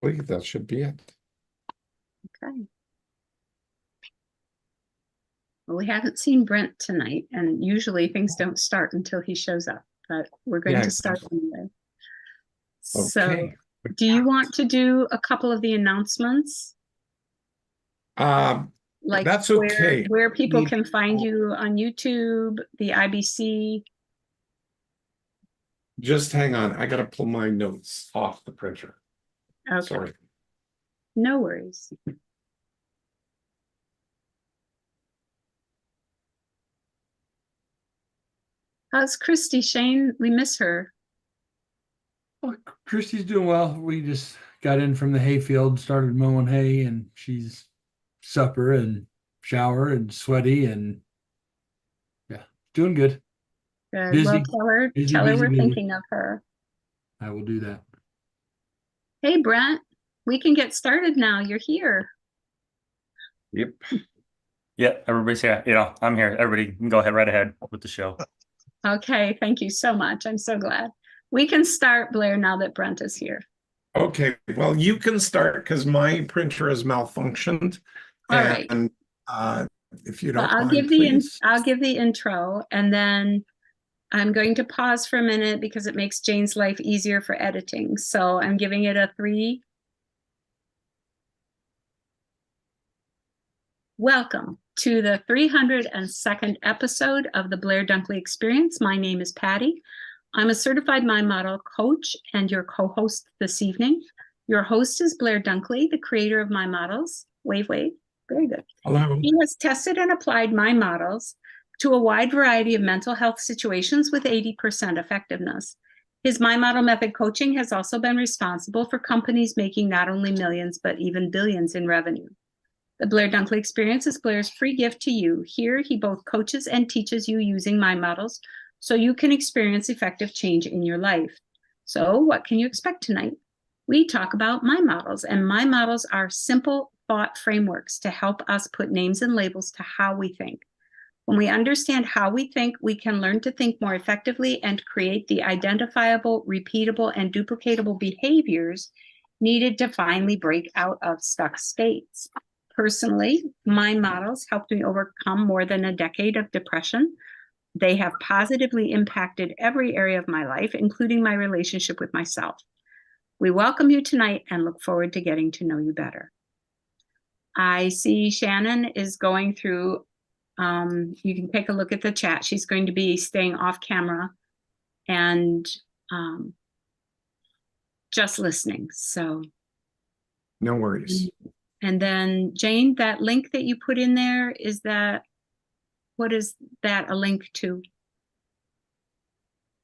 believe that should be it. Okay. Well, we haven't seen Brent tonight, and usually things don't start until he shows up, but we're going Yeah, to start exactly. anyway. So, Okay. do you want to do a couple of the announcements? Um, Like that's where okay. where people Need- can find you on YouTube, the IBC? Just hang on. I gotta pull my notes off the printer. Okay, Sorry. no worries. How's Christy, Shane? We miss her. Well, Christy's doing well. We just got in from the hayfield, started mowing hay, and she's supper and shower and sweaty and yeah, doing good. Good. Well, Busy, tell her we're busy. thinking of her. I will do that. Hey, Brent, we can get started now. You're here. Yep. Yeah, everybody's here. I'm here. Everybody can go ahead right ahead with the show. Okay, thank you so much. I'm so glad. We can start, Blair, now that Brent is here. Okay, well, you can start because my printer has malfunctioned. All right. And if you Well, don't I'll mind, please. I'll give the intro, and then I'm going to pause for a minute because it makes Jane's life easier for editing. So I'm giving it a 3. Welcome to the 302nd episode of the Blair Dunkley Experience. My name is Patty. I'm a certified mind model coach and your co-host this evening. Your host is Blair Dunkley, the creator of my models. Wave. Very good. Hello. He has tested and applied my models to a wide variety of mental health situations with 80% effectiveness. His My Model Method coaching has also been responsible for companies making not only millions, but even billions in revenue. The Blair Dunkley Experience is Blair's free gift to you. Here, he both coaches and teaches you using my models so you can experience effective change in your life. So what can you expect tonight? We talk about my models, and my models are simple thought frameworks to help us put names and labels to how we think. When we understand how we think, we can learn to think more effectively and create the identifiable, repeatable, and duplicatable behaviors needed to finally break out of stuck states. Personally, my models helped me overcome more than a decade of depression. They have positively impacted every area of my life, including my relationship with myself. We welcome you tonight and look forward to getting to know you better. I see Shannon is going through, you can take a look at the chat. She's going to be staying off camera and just listening. So No worries. And then Jane, that link that you put in there, what is that a link to?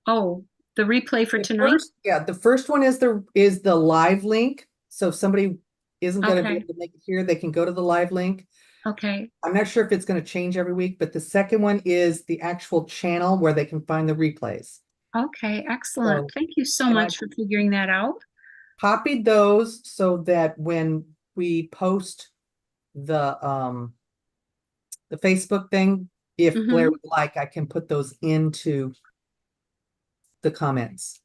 Oh, the replay for tonight? The first one is the live link. So if somebody isn't going to be able to make it here, they can go to the live link. Okay. I'm not sure if it's going to change every week, but the second one is the actual channel where they can find the replays. Okay, excellent. So, thank you so much for figuring that out. Copied those so that when we post the Facebook thing, if Blair would like, I can put those into the comments.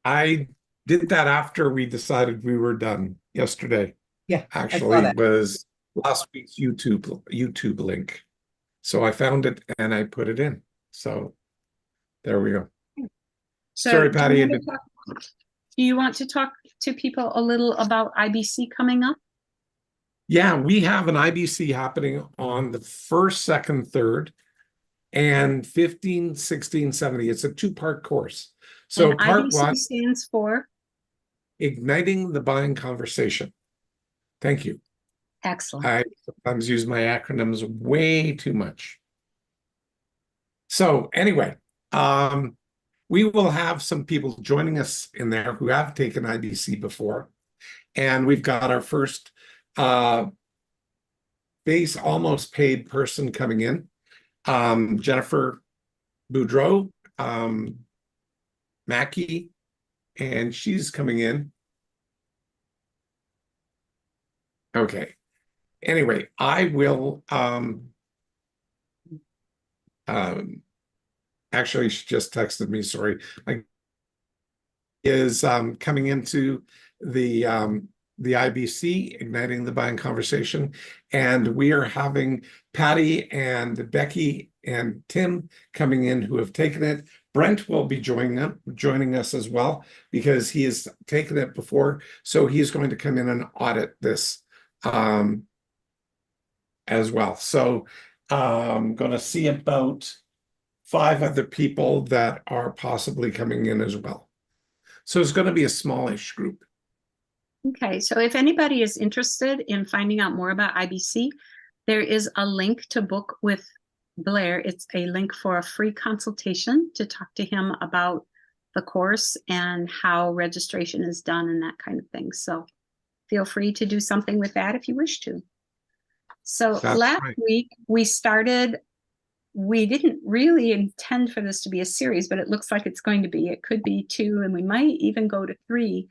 I did that after we decided we were done yesterday. Yeah, actually it was last week's YouTube link. So I found it and I put it in. So there we go. So sorry, Patty. Do you want to talk to people a little about IBC coming up? Yeah, we have an IBC happening on the 1st, 2nd, 3rd, and 15, 16, 17. It's a 2-part course. So and part IBC 1 stands for Igniting the Buying Conversation. Thank you. Excellent. I sometimes use my acronyms way too much. So anyway, we will have some people joining us in there who have taken IBC before. And we've got our first base almost paid person coming in. Jennifer Boudreau, Mackie, and she's coming in. Okay. Anyway, I will actually she just texted me, sorry. Is coming into the IBC, Igniting the Buying Conversation. And we are having Patty and Becky and Tim coming in who have taken it. Brent will be joining us as well because he has taken it before. So he's going to come in and audit this as well. So I'm going to see about 5 other people that are possibly coming in as well. So it's going to be a smallish group. Okay, so if anybody is interested in finding out more about IBC, there is a link to book with Blair. It's a link for a free consultation to talk to him about the course and how registration is done and that kind of thing. So feel free to do something with that if you wish to. So That's last right. week we didn't really intend for this to be a series, but it looks like it's going to be. It could be 2, and we might even go to 3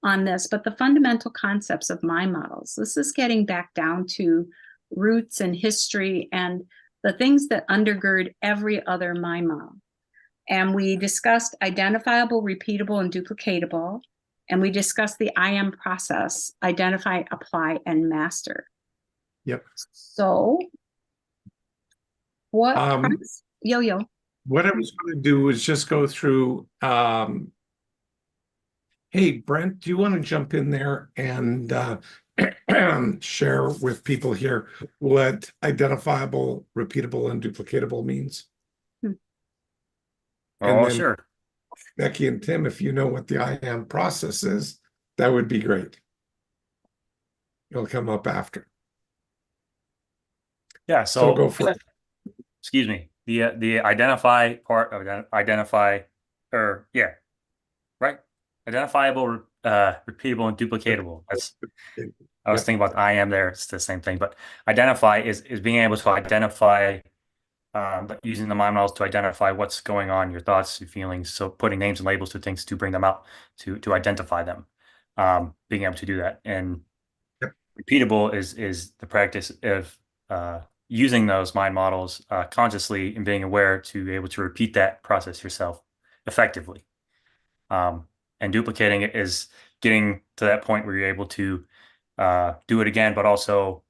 on this, but the fundamental concepts of my models. This is getting back down to roots and history and the things that undergird every other my model. And we discussed identifiable, repeatable, and duplicatable. And we discussed the IM process, identify, apply, and master. Yep. So what Yo-yo. What I was going to do was just go through hey, Brent, do you want to jump in there and share with people here what identifiable, repeatable, and duplicatable means? And Oh, then sure. Becky and Tim, if you know what the IAM process is, that would be great. It'll come up after. Yeah. So So go for it. excuse me. The identify part of identify, or yeah, right. Identifiable, repeatable, and duplicatable. That's I was Yep. thinking about IAM there. It's the same thing, but identify is being able to identify, using the mind models to identify what's going on, your thoughts, your feelings. So putting names and labels to things to bring them out, to identify them. Being able to do that, and Yep. repeatable is the practice of using those mind models consciously and being aware to be able to repeat that process yourself effectively. And duplicating it is getting to that point where you're able to do it again, but also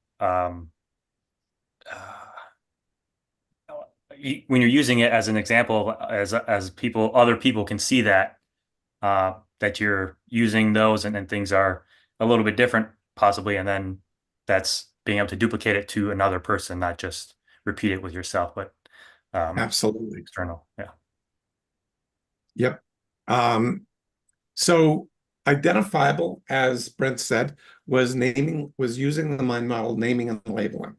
when you're using it as an example, as other people can see that that you're using those, and then things are a little bit different possibly, and then that's being able to duplicate it to another person, not just repeat it with yourself, but Absolutely. external. Yeah. Yep. So identifiable, as Brent said, was using the mind model, naming and labeling.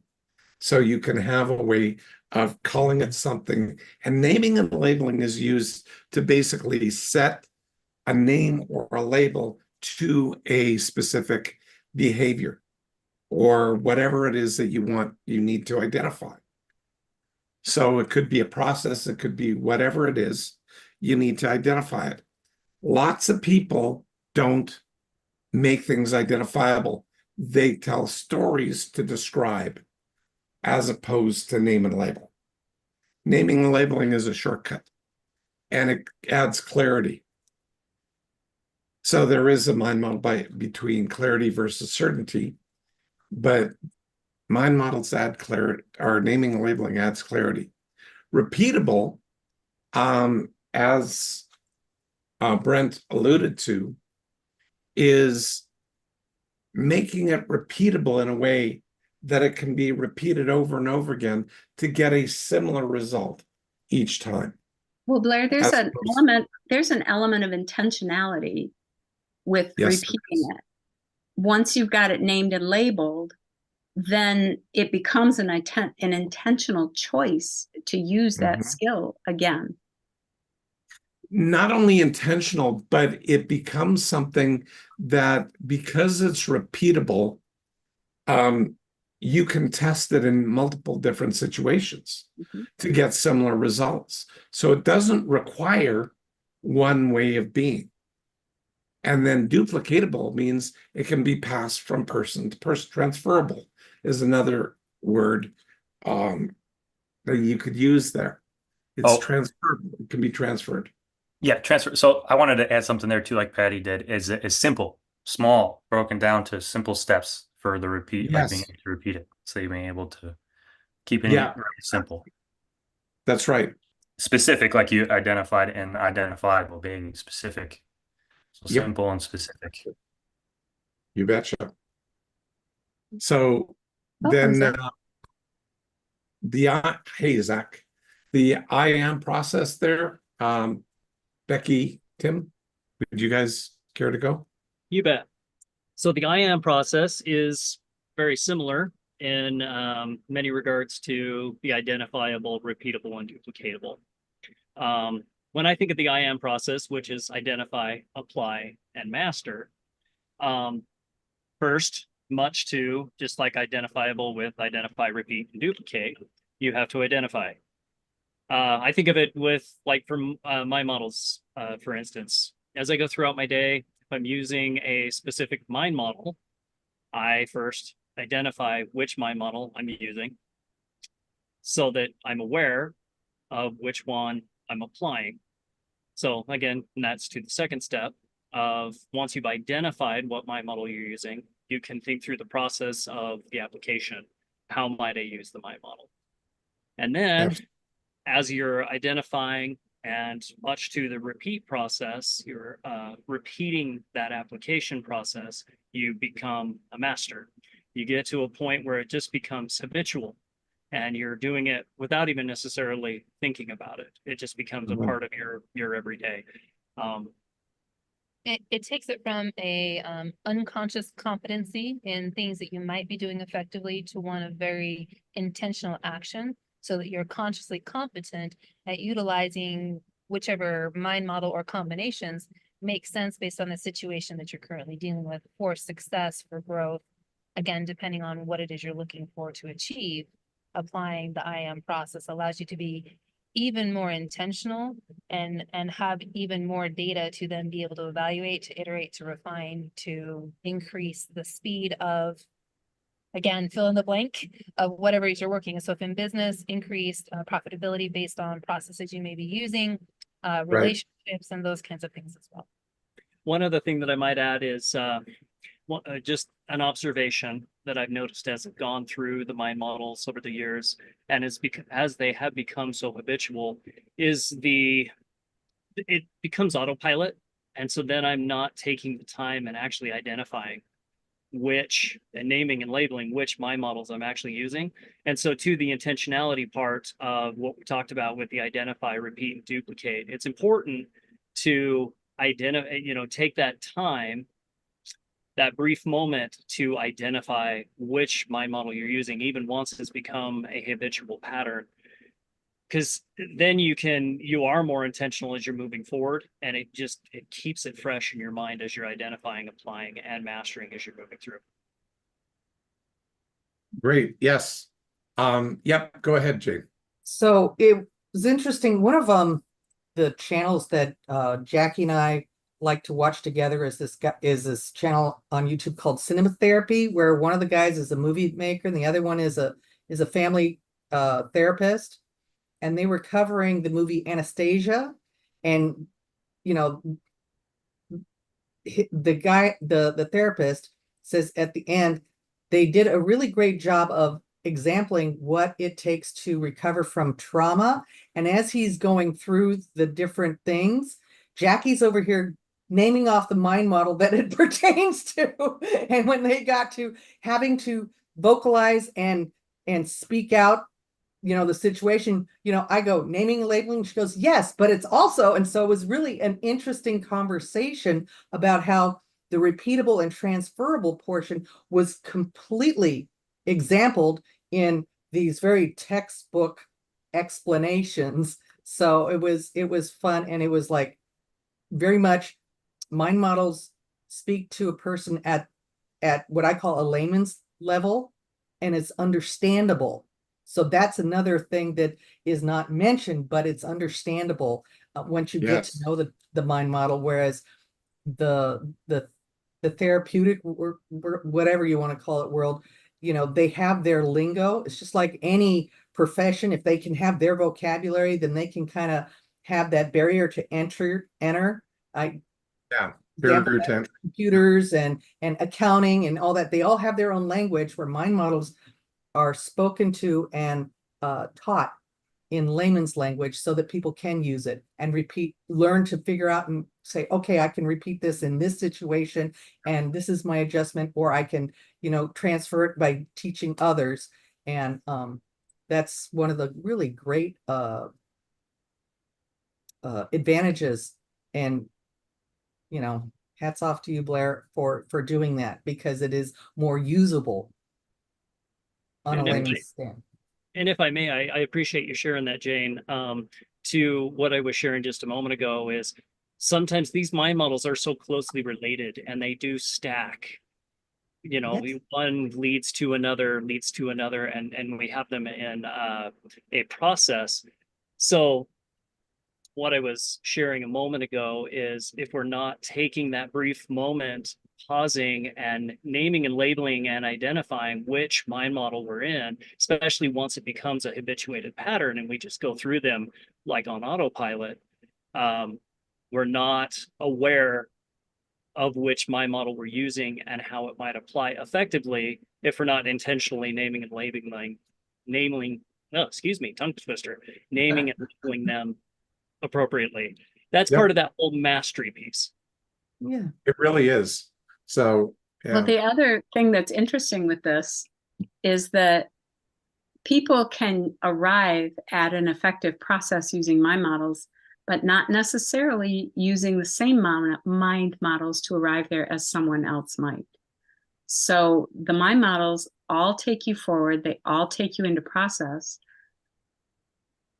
So you can have a way of calling it something, and naming and labeling is used to basically set a name or a label to a specific behavior or whatever it is that you need to identify. So it could be a process, it could be whatever it is, you need to identify it. Lots of people don't make things identifiable. They tell stories to describe as opposed to name and label. Naming and labeling is a shortcut, and it adds clarity. So there is a mind model between clarity versus certainty, but mind models add clarity, or naming and labeling adds clarity. Repeatable, as Brent alluded to, is making it repeatable in a way that it can be repeated over and over again to get a similar result each time. Well, Blair, there's As an element of intentionality with Yes, repeating it. Once you've got it named and labeled, then it becomes an intentional choice to use that skill again. Not only intentional, but it becomes something that, because it's repeatable, you can test it in multiple different situations to get similar results. So it doesn't require one way of being. And then duplicatable means it can be passed from person to person. Transferable is another word that you could use there. It's transferable. It can be transferred. Yeah, transfer. So I wanted to add something there too, like Patty did, is simple. small, broken down to simple steps for the repeat, like being Yes. able to repeat it. So you're being able to keeping Yeah. it really simple. That's right. Specific, like you identified, and identifiable, being specific. So Yep. simple and specific. You betcha. So Welcome, then Zach. hey, Zach, the I am process there, Becky, Tim, would you guys care to go? You bet. So the I am process is very similar in many regards to the identifiable, repeatable, and duplicatable. When I think of the I am process, which is identify, apply, and master, first, much to just like identifiable with identify, repeat, and duplicate, you have to identify. I think of it with like from my models, for instance, as I go throughout my day, if I'm using a specific mind model, I first identify which mind model I'm using so that I'm aware of which one I'm applying. So again, that's to the second step of once you've identified what mind model you're using, you can think through the process of the application. How might I use the mind model? And then as you're identifying and much to the repeat process, you're repeating that application process, you become a master. You get to a point where it just becomes habitual and you're doing it without even necessarily thinking about it. It just becomes a part of your everyday. It takes it from a unconscious competency in things that you might be doing effectively to one of very intentional action, so that you're consciously competent at utilizing whichever mind model or combinations make sense based on the situation that you're currently dealing with for success, for growth. Again, depending on what it is you're looking for to achieve, applying the I am process allows you to be even more intentional and have even more data to then be able to evaluate, to iterate, to refine, to increase the speed of, again, fill in the blank of whatever it is you're working. So if in business, increased profitability based on processes you may be using, relationships and those kinds of things as well. One other thing that I might add is just an observation that I've noticed as I've gone through the mind models over the years, and as they have become so habitual, is it becomes autopilot. And so then I'm not taking the time and actually identifying and naming and labeling which mind models I'm actually using. And so to the intentionality part of what we talked about with the identify, repeat, and duplicate, it's important to identify, take that time, that brief moment to identify which mind model you're using, even once it's become a habitual pattern. Because then you are more intentional as you're moving forward, and it keeps it fresh in your mind as you're identifying, applying, and mastering as you're moving through. Great. Yes. Yep. Go ahead, Jane. So it was interesting. One of the channels that Jackie and I like to watch together is this channel on YouTube called Cinema Therapy, where one of the guys is a movie maker and the other one is a family therapist. And they were covering the movie Anastasia, and the therapist says at the end they did a really great job of exempling what it takes to recover from trauma. And as he's going through the different things, Jackie's over here naming off the mind model that it pertains to. And when they got to having to vocalize and speak out, the situation, I go naming and labeling. She goes, yes, but it's also, and so it was really an interesting conversation about how the repeatable and transferable portion was completely exampled in these very textbook explanations. So it was fun, and it was like very much mind models speak to a person at what I call a layman's level, and it's understandable. So that's another thing that is not mentioned, but it's understandable once you get to know the mind model. Whereas the therapeutic or whatever you want to call it world, they have their lingo. It's just like any profession. If they can have their vocabulary, then they can kind of have that barrier to enter. barrier to entry. computers and accounting and all that. They all have their own language where mind models are spoken to and taught in layman's language so that people can use it and learn to figure out and say, okay, I can repeat this in this situation, and this is my adjustment, or I can, transfer it by teaching others. And that's one of the really great advantages. And, hats off to you, Blair, for doing that, because it is more usable on a layman's stand. And if I may, I appreciate you sharing that, Jane. To what I was sharing just a moment ago is sometimes these mind models are so closely related and they do stack. Yes. One leads to another, and we have them in a process. So what I was sharing a moment ago is if we're not taking that brief moment, pausing and naming and labeling and identifying which mind model we're in, especially once it becomes a habituated pattern and we just go through them like on autopilot, we're not aware of which mind model we're using and how it might apply effectively if we're not intentionally naming and labeling, tongue twister, naming and labeling them appropriately. That's part of that whole mastery piece. Yeah. It really is. So, yeah. Well, the other thing that's interesting with this is that people can arrive at an effective process using mind models, but not necessarily using the same mind models to arrive there as someone else might. So the mind models all take you forward. They all take you into process.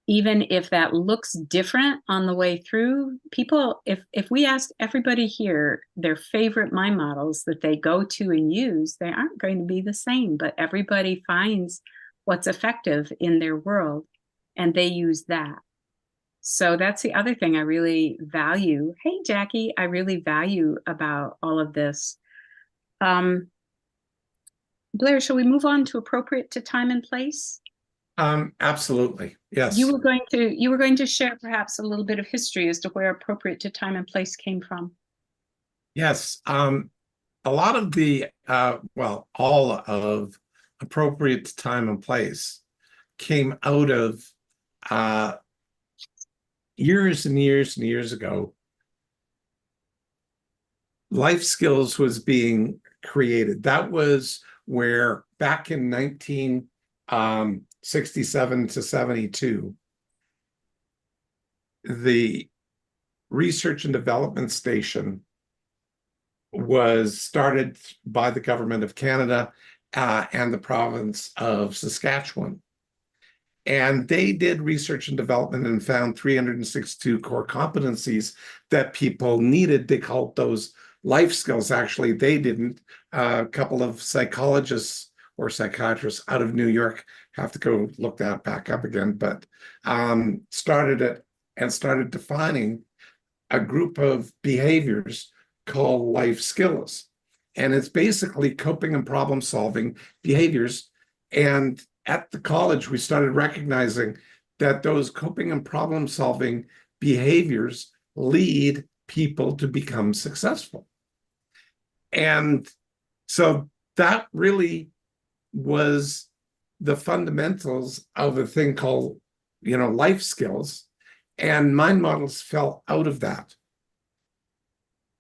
Even if that looks different on the way through, people, if we ask everybody here their favorite mind models that they go to and use, they aren't going to be the same, but everybody finds what's effective in their world and they use that. So that's the other thing I really value. Hey, Jackie, I really value about all of this. Blair, shall we move on to appropriate to time and place? Absolutely. Yes. You were going to share perhaps a little bit of history as to where appropriate to time and place came from. Yes. A lot of the all of appropriate to time and place came out of years and years and years ago. Life skills was being created. That was where back in 1967 to 72, the Research and Development Station was started by the government of Canada and the province of Saskatchewan. And they did research and development and found 362 core competencies that people needed. They called those life skills. Actually, they didn't. A couple of psychologists or psychiatrists out of New York, have to go look that back up again, but started it and started defining a group of behaviors called life skills. And it's basically coping and problem solving behaviors. And at the college, we started recognizing that those coping and problem solving behaviors lead people to become successful. And so that really was the fundamentals of a thing called, life skills, and mind models fell out of that.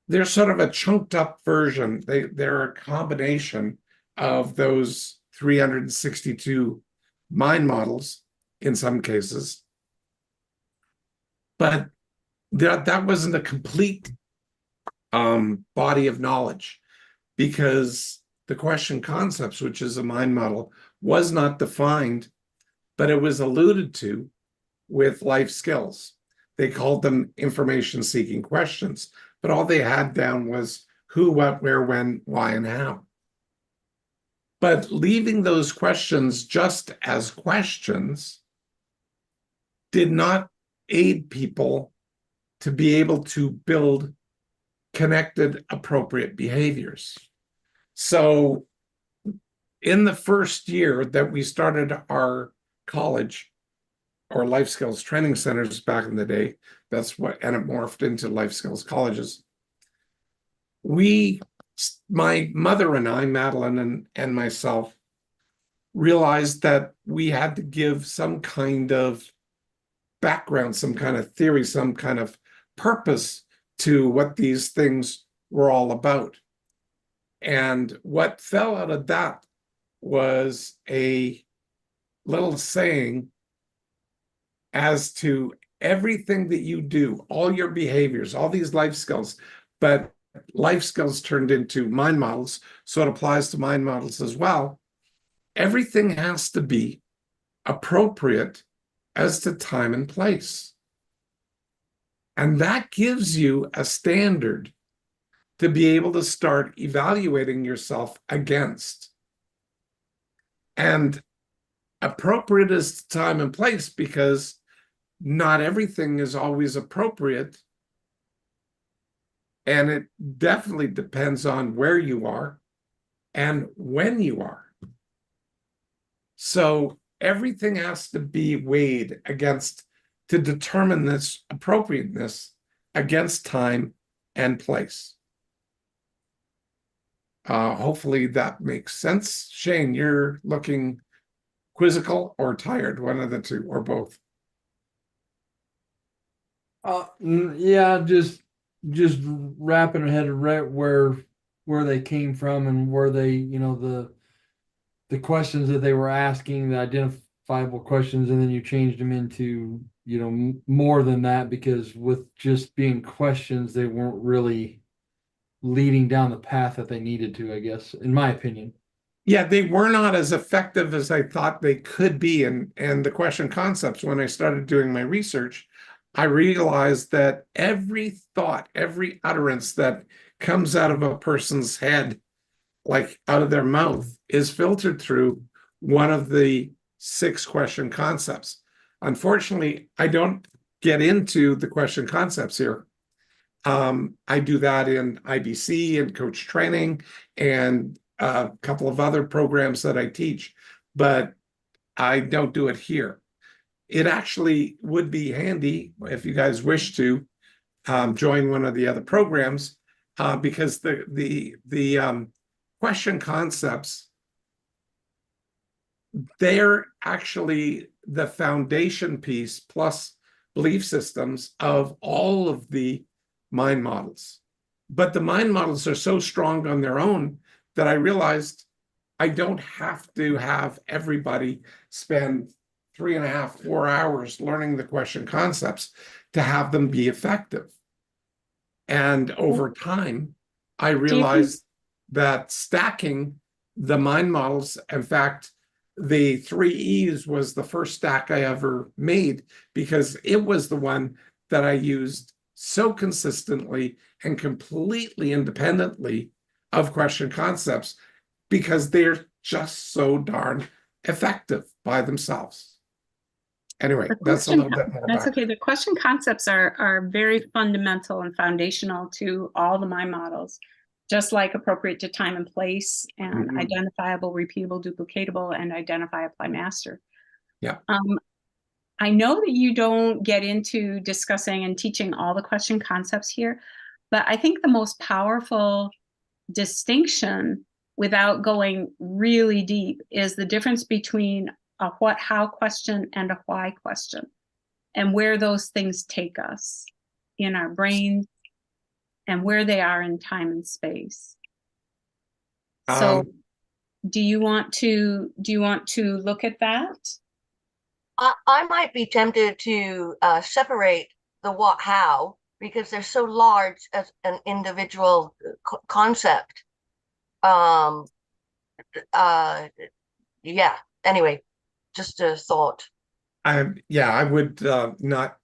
They're sort of a chunked up version. They're a combination of those 362 mind models in some cases. But that wasn't a complete body of knowledge, because the question concepts, which is a mind model, was not defined, but it was alluded to with life skills. They called them information seeking questions, but all they had down was who, what, where, when, why, and how. But leaving those questions just as questions did not aid people to be able to build connected, appropriate behaviors. So in the first year that we started our college or life skills training centers back in the day, and it morphed into life skills colleges. my mother and I, Madeline and myself, realized that we had to give some kind of background, some kind of theory, some kind of purpose to what these things were all about. And what fell out of that was a little saying as to everything that you do, all your behaviors, all these life skills, but life skills turned into mind models, so it applies to mind models as well. Everything has to be appropriate as to time and place. And that gives you a standard to be able to start evaluating yourself against. And appropriate is time and place, because not everything is always appropriate. And it definitely depends on where you are and when you are. So everything has to be weighed against, to determine this appropriateness against time and place. Hopefully that makes sense. Shane, you're looking quizzical or tired, one of the two, or both. Yeah, just wrapping ahead of where they came from and where they, the questions that they were asking, the identifiable questions, and then you changed them into, more than that, because with just being questions, they weren't really leading down the path that they needed to, I guess, in my opinion. Yeah, they were not as effective as I thought they could be. And the question concepts, when I started doing my research, I realized that every thought, every utterance that comes out of a person's head, like out of their mouth, is filtered through one of the 6 question concepts. Unfortunately, I don't get into the question concepts here. I do that in IBC and coach training and a couple of other programs that I teach, but I don't do it here. It actually would be handy if you guys wish to join one of the other programs, because the question concepts, they're actually the foundation piece plus belief systems of all of the mind models. But the mind models are so strong on their own that I realized I don't have to have everybody spend 3.5, 4 hours learning the question concepts to have them be effective. And over time, I realized that stacking the mind models, in fact, the 3 E's was the first stack I ever made, because it was the one that I used so consistently and completely independently of question concepts, because they're just so darn effective by themselves. Anyway, that's a little bit more. That's okay. The question concepts are very fundamental and foundational to all the mind models, just like appropriate to time and place, and identifiable, repeatable, duplicatable, and identify, apply, master. Yeah. I know that you don't get into discussing and teaching all the question concepts here, but I think the most powerful distinction, without going really deep, is the difference between a what, how question and a why question, and where those things take us in our brains and where they are in time and space. So do you want to look at that? I might be tempted to separate the what, how, because they're so large as an individual concept. Yeah, anyway, just a thought. Yeah, I would not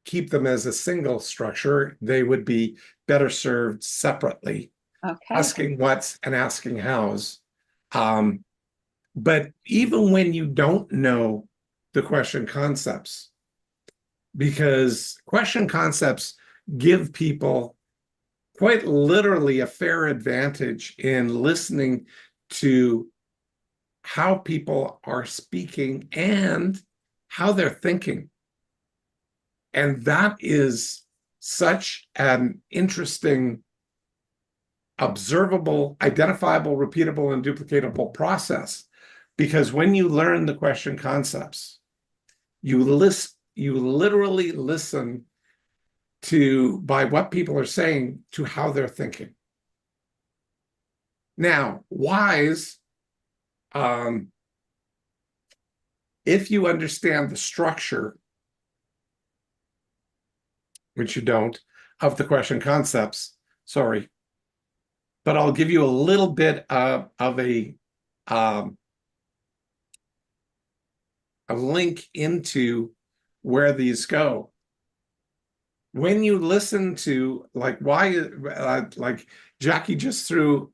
keep them as a single structure. They would be better served separately. Okay. Asking what's and asking how's. But even when you don't know the question concepts, because question concepts give people quite literally a fair advantage in listening to how people are speaking and how they're thinking. And that is such an interesting observable, identifiable, repeatable, and duplicatable process. Because when you learn the question concepts, you literally listen to by what people are saying to how they're thinking. Now, whys, if you understand the structure, which you don't, of the question concepts, sorry, but I'll give you a little bit of a link into where these go. When you listen to like like Jackie just threw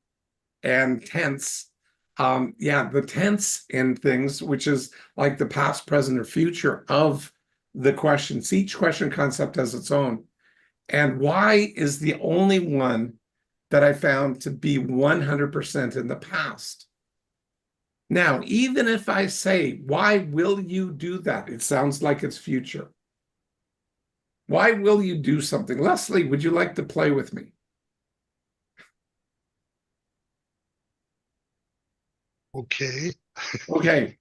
and tense, yeah, the tense in things, which is like the past, present, or future of the questions. Each question concept has its own. And why is the only one that I found to be 100% in the past. Now, even if I say, why will you do that? It sounds like it's future. Why will you do something? Leslie, would you like to play with me? Okay. Okay.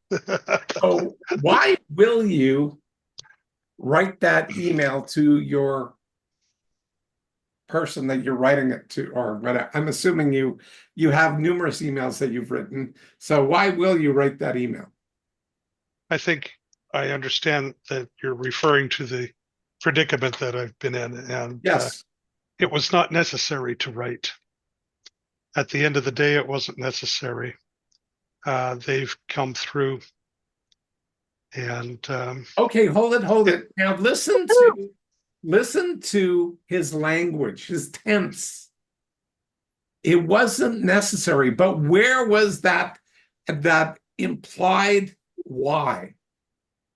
So why will you write that email to your person that you're writing it to, or whatever? I'm assuming you have numerous emails that you've written. So why will you write that email? I think I understand that you're referring to the predicament that I've been in, and Yes. It was not necessary to write. At the end of the day, it wasn't necessary. They've come through, and Okay, hold it. Now listen to his language, his tense. It wasn't necessary, but where was that implied why?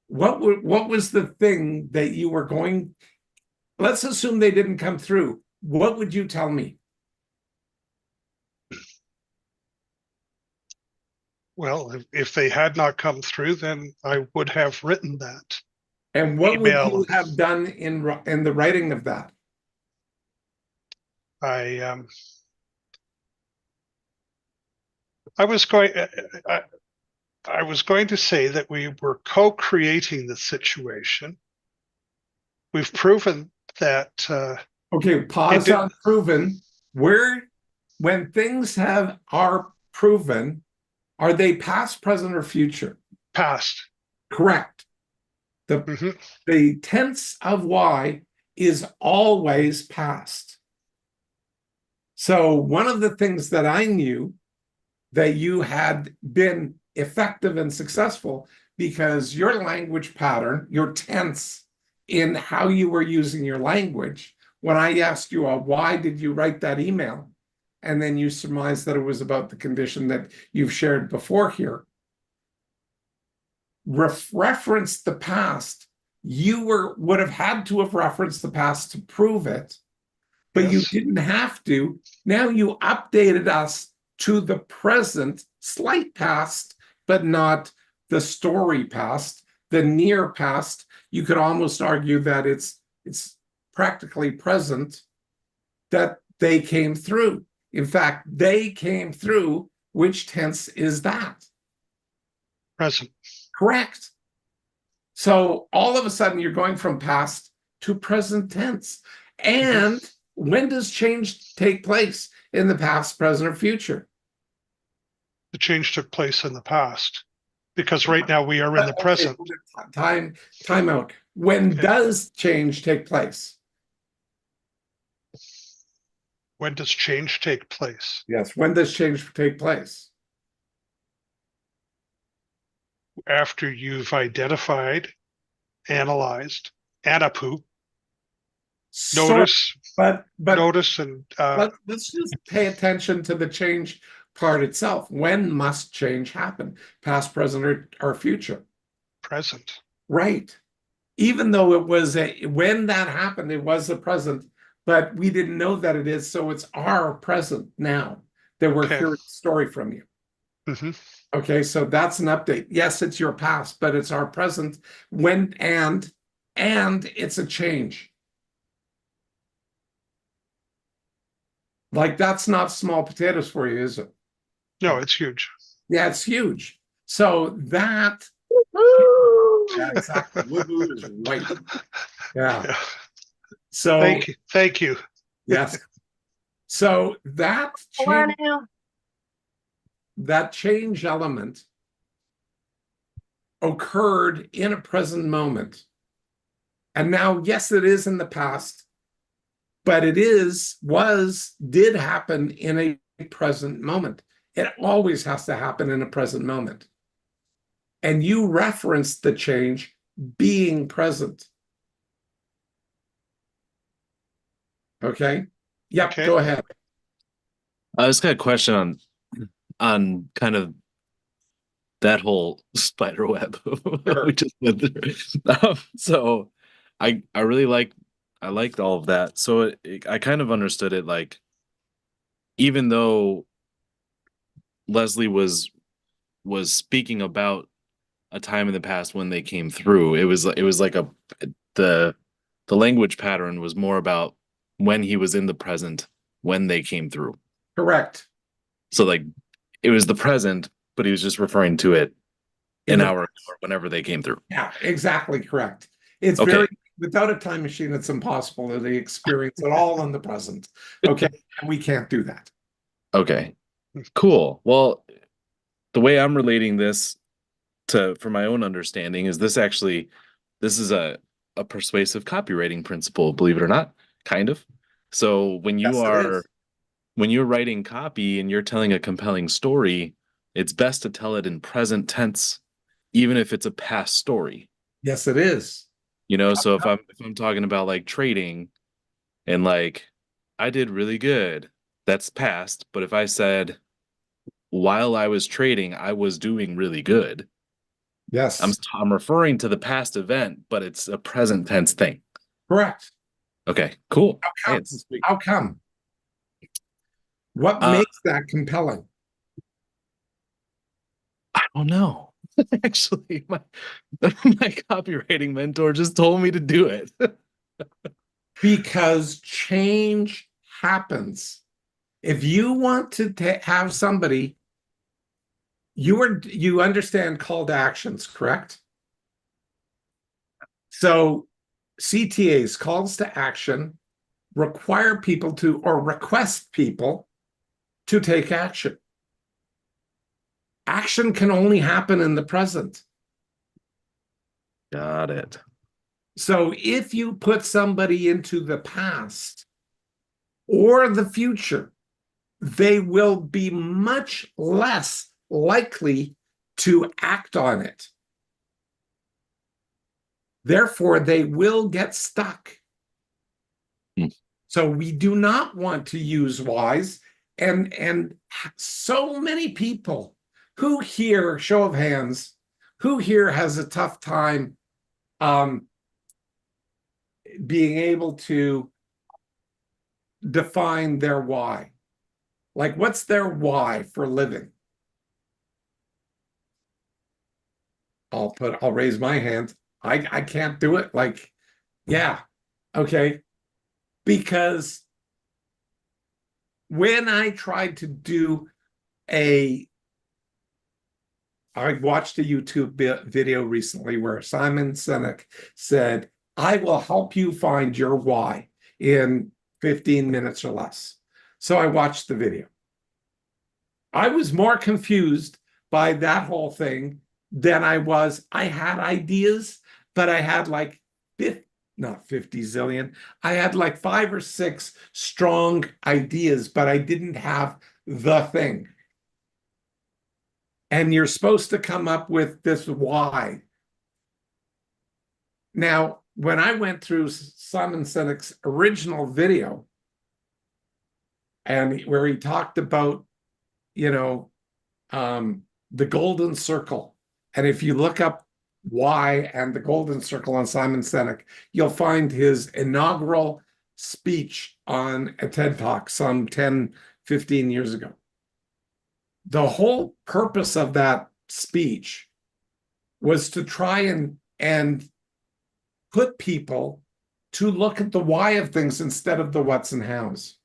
What was the thing that you were going? Let's assume they didn't come through. What would you tell me? well, if they had not come through, then I would have written that. And what would Email. you have done in the writing of that? I was going to say that we were co-creating the situation. We've proven that. Okay, pause on proven. When things are proven, are they past, present, or future? Past. Correct. The tense of why is always past. So one of the things that I knew that you had been effective and successful because your language pattern, your tense in how you were using your language, when I asked you, why did you write that email? And then you surmised that it was about the condition that you've shared before here. Reference the past. You would have had to have referenced the past to prove it, but Yes. you didn't have to. Now you updated us to the present, slight past, but not the story past, the near past. You could almost argue that it's practically present that they came through. In fact, they came through. Which tense is that? Present. Correct. So all of a sudden you're going from past to present tense. And when does change take place? In the past, present, or future? The change took place in the past, because right now we are in the present. Time out. When does change take place? When does change take place? Yes, when does change take place? After you've identified, analyzed, anapu, notice, but notice, and let's just pay attention to the change part itself. When must change happen? Past, present, or future? present. Right. Even though it was when that happened, it was the present, but we didn't know that it is. So it's our present now that we're hearing the story from you. Okay, so that's an update. Yes, it's your past, but it's our present. When and it's a change. Like, that's not small potatoes for you, is it? No, it's huge. Yeah, it's huge. So that, yeah, exactly. Woohoo is right. Yeah. Yeah. So, Thank you. Thank you. yes. So that change, that change element occurred in a present moment. And now, yes, it is in the past, but it did happen in a present moment. It always has to happen in a present moment. And you referenced the change being present. Okay. Yep. Okay. Go ahead. I just got a question on kind of that whole spider web Sure. we just went through. So I really I liked all of that. So I kind of understood it, like, even though Leslie was speaking about a time in the past when they came through, it was like the language pattern was more about when he was in the present when they came through. Correct. So, like, it was the present, but he was just referring to it In an the hour ago or whenever they came through. Yeah, exactly correct. It's Okay. very, without a time machine, it's impossible to experience it all in the present. Okay. And we can't do that. Okay. Cool. Well, the way I'm relating this for my own understanding is this is a persuasive copywriting principle, believe it or not, kind of. So Yes, it is. when you're writing copy and you're telling a compelling story, it's best to tell it in present tense, even if it's a past story. Yes, it is. You know, so if I'm talking about like trading and like I did really good, that's past. But if I said while I was trading, I was doing really good, Yes. I'm referring to the past event, but it's a present tense thing. Correct. Okay, cool. How come? How come? What makes that compelling? I don't know. Actually, my copywriting mentor just told me to do it. Because change happens. If you want to have somebody, you understand call to actions, correct? So CTAs, calls to action, require people to, or request people to take action. Action can only happen in the present. Got it. So if you put somebody into the past or the future, they will be much less likely to act on it. Therefore, they will get stuck. So we do not want to use whys. And so many people who here, show of hands, who here has a tough time being able to define their why? Like, what's their why for living? I'll raise my hand. I can't do it. Like, yeah, okay. Because when I tried to do I watched a YouTube video recently where Simon Sinek said, I will help you find your why in 15 minutes or less. So I watched the video. I was more confused by that whole thing than I had ideas, but I had like not 50 zillion. I had like 5 or 6 strong ideas, but I didn't have the thing. And you're supposed to come up with this why. Now, when I went through Simon Sinek's original video, and where he talked about, the golden circle, and if you look up why and the golden circle on Simon Sinek, you'll find his inaugural speech on a TED Talk some 10, 15 years ago. The whole purpose of that speech was to try and put people to look at the why of things instead of the what's and hows.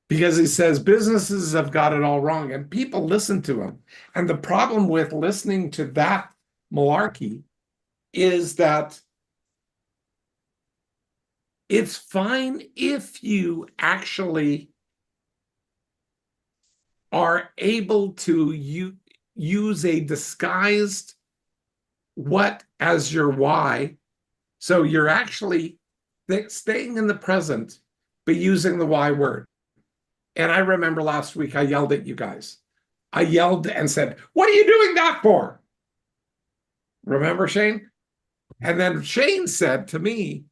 because he says businesses have got it all wrong and people listen to him. And the problem with listening to that malarkey is that it's fine if you actually are able to use a disguised what as your why. So you're actually staying in the present, but using the why word. And I remember last week I yelled at you guys. I yelled and said, "What are you doing that for?" Remember, Shane? And then Shane said to me,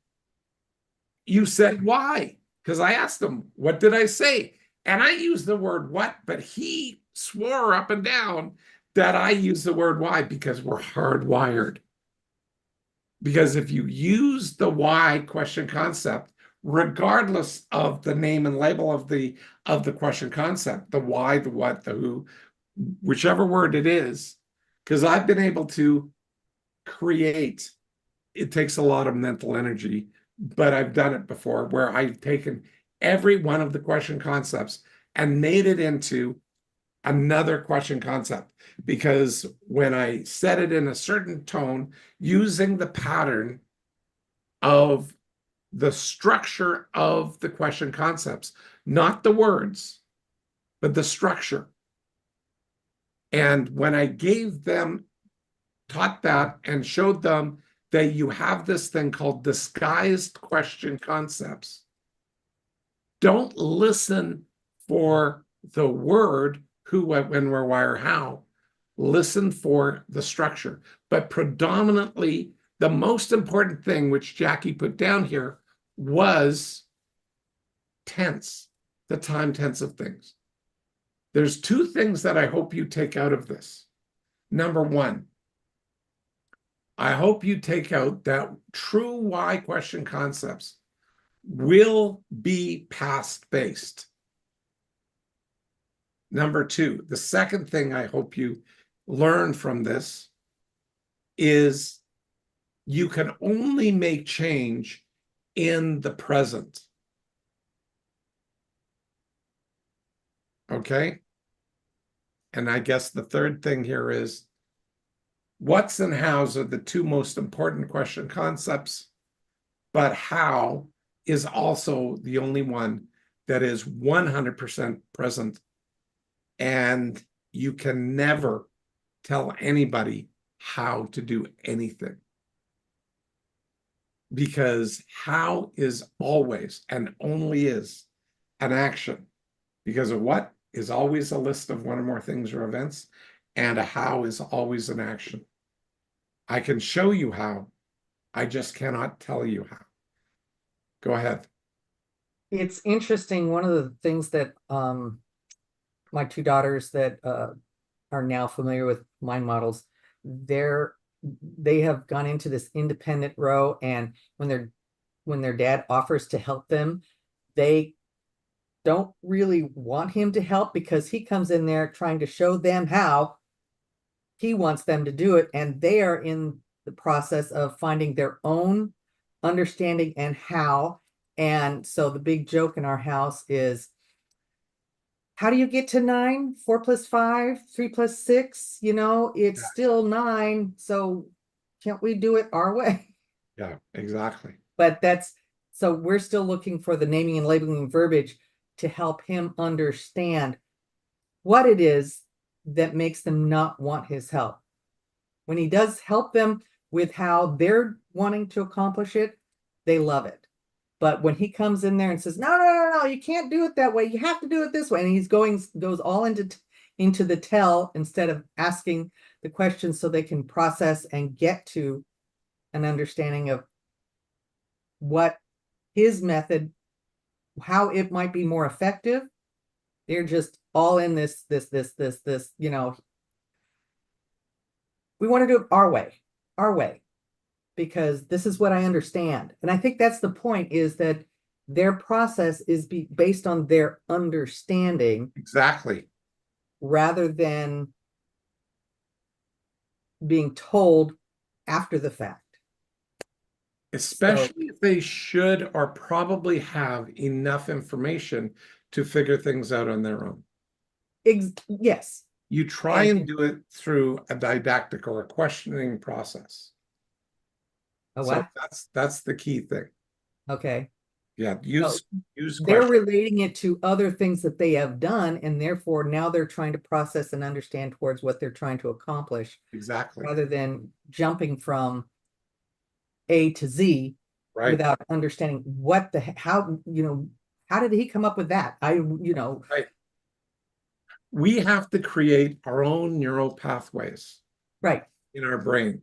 "You said why?" Because I asked him, "What did I say?" And I used the word what, but he swore up and down that I used the word why because we're hardwired. Because if you use the why question concept, regardless of the name and label of the question concept, the why, the what, the who, whichever word it is, because I've been able to create, it takes a lot of mental energy, but I've done it before where I've taken every one of the question concepts and made it into another question concept. Because when I said it in a certain tone, using the pattern of the structure of the question concepts, not the words, but the structure. And when I gave them, taught that and showed them that you have this thing called disguised question concepts, don't listen for the word who, what, when, where, why, or how. Listen for the structure. But predominantly, the most important thing, which Jackie put down here, was tense, the time tense of things. There's two things that I hope you take out of this. Number one, I hope you take out that true why question concepts will be past based. Number two, the second thing I hope you learn from this is you can only make change in the present. Okay? And I guess the third thing here is what's and hows are the two most important question concepts, but how is also the only one that is 100% present. And you can never tell anybody how to do anything. Because how is always and only is an action. Because a what is always a list of one or more things or events, and a how is always an action. I can show you how, I just cannot tell you how. Go ahead. It's interesting. One of the things that my two daughters that are now familiar with mind models, they have gone into this independent row, and when their dad offers to help them, they don't really want him to help because he comes in there trying to show them how he wants them to do it, and they are in the process of finding their own understanding and how. And so the big joke in our house is, how do you get to 9? 4 plus 5, 3 plus 6, it's still 9. So can't we do it our way? Yeah, exactly. But so we're still looking for the naming and labeling verbiage to help him understand what it is that makes them not want his help. When he does help them with how they're wanting to accomplish it, they love it. But when he comes in there and says, no, you can't do it that way. You have to do it this way. And he's goes all into the tell instead of asking the questions so they can process and get to an understanding of what his method, how it might be more effective. They're just all in this, we want to do it our way. Because this is what I understand. And I think that's the point, is that their process is based on their understanding. Exactly. Rather than being told after the fact. Especially if they should or probably have enough information to figure things out on their own. Yes. You try And- and do it through a didactic or a questioning process. Oh, So wow. that's the key thing. Okay. Yeah, So use they're questions. relating it to other things that they have done, and therefore now they're trying to process and understand towards what they're trying to accomplish, Exactly. rather than jumping from A to Z Right. without understanding what the how, how did he come up with that? Right. We have to create our own neural pathways Right. in our brain.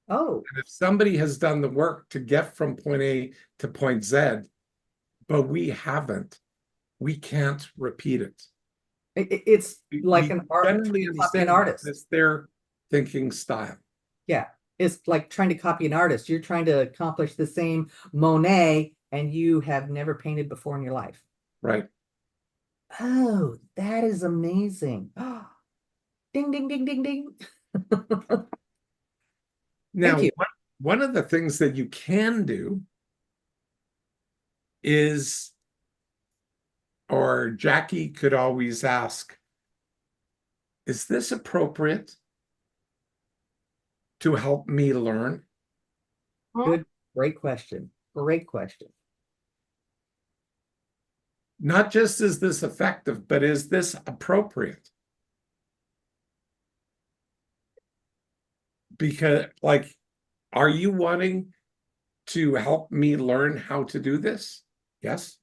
Oh, And if somebody has done the work to get from point A to point Z, but we haven't, we can't repeat it. it's like We an art, generally copy an understand artist. it's their thinking style. Yeah. It's like trying to copy an artist. You're trying to accomplish the same Monet, and you have never painted before in your life. Right. Oh, that is amazing. Ding, ding, ding, ding, ding. Now, you. one of the things that you can do is, or Jackie could always ask, is this appropriate to help me learn? Good, great question. Great question. Not just is this effective, but is this appropriate? Because, like, are you wanting to help me learn how to do this? Yes.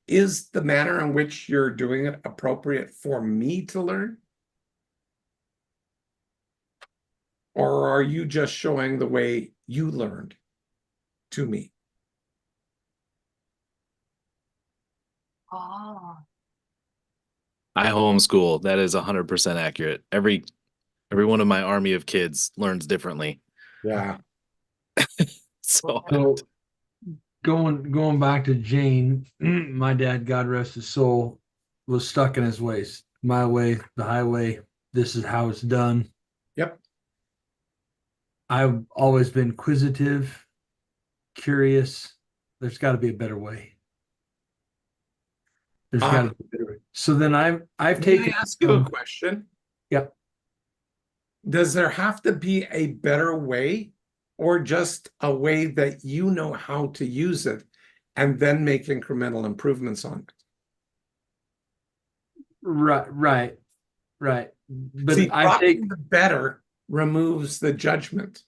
Is the manner in which you're doing it appropriate for me to learn? Or are you just showing the way you learned to me? Oh, I homeschool. That is 100% accurate. Every one of my army of kids learns differently. Yeah. So So going back to Jane, my dad, God rest his soul, was stuck in his ways. My way, the highway. This is how it's done. Yep. I've always been inquisitive, curious. There's got to be a better way. There's got to be a better way. So then I've Can taken. I ask you a question? Yep. Does there have to be a better way, or just a way that you know how to use it and then make incremental improvements on it? Right. But See, I've dropping taken. the better removes the judgment.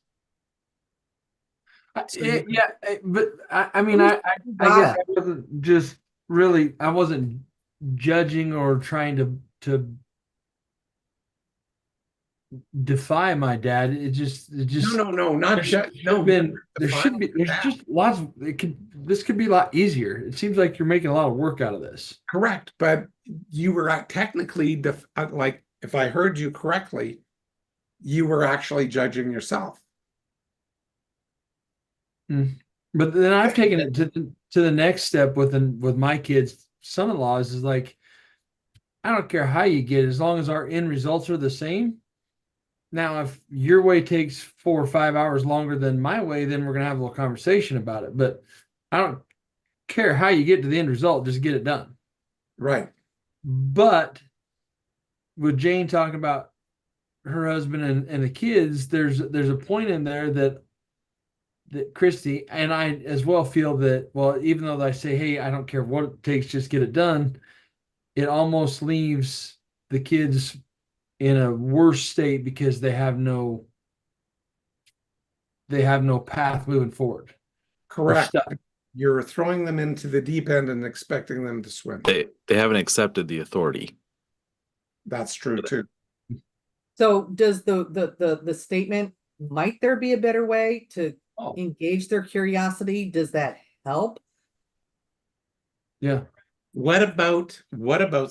So you can- But I mean, I guess I wasn't just really, I wasn't judging or trying to defy my dad. It just No, not there just should no. have been, you're there should be, defining there's that. just lots of, this could be a lot easier. It seems like you're making a lot of work out of this. Correct, but you were technically like, if I heard you correctly, you were actually judging yourself. But then I've taken it to the next step with my kids, son-in-laws, is like, I don't care how you get it, as long as our end results are the same. Now, if your way takes 4 or 5 hours longer than my way, then we're gonna have a little conversation about it. But I don't care how you get to the end result, just get it done. Right. But with Jane talking about her husband and the kids, there's a point in there that Christy and I as well feel that, well, even though I say, hey, I don't care what it takes, just get it done, it almost leaves the kids in a worse state because they have no path moving forward. Correct. You're throwing them into the deep end and expecting them to swim. they haven't accepted the authority. That's true too. So does the statement, might there be a better way to engage their curiosity? Does that help? Yeah. What about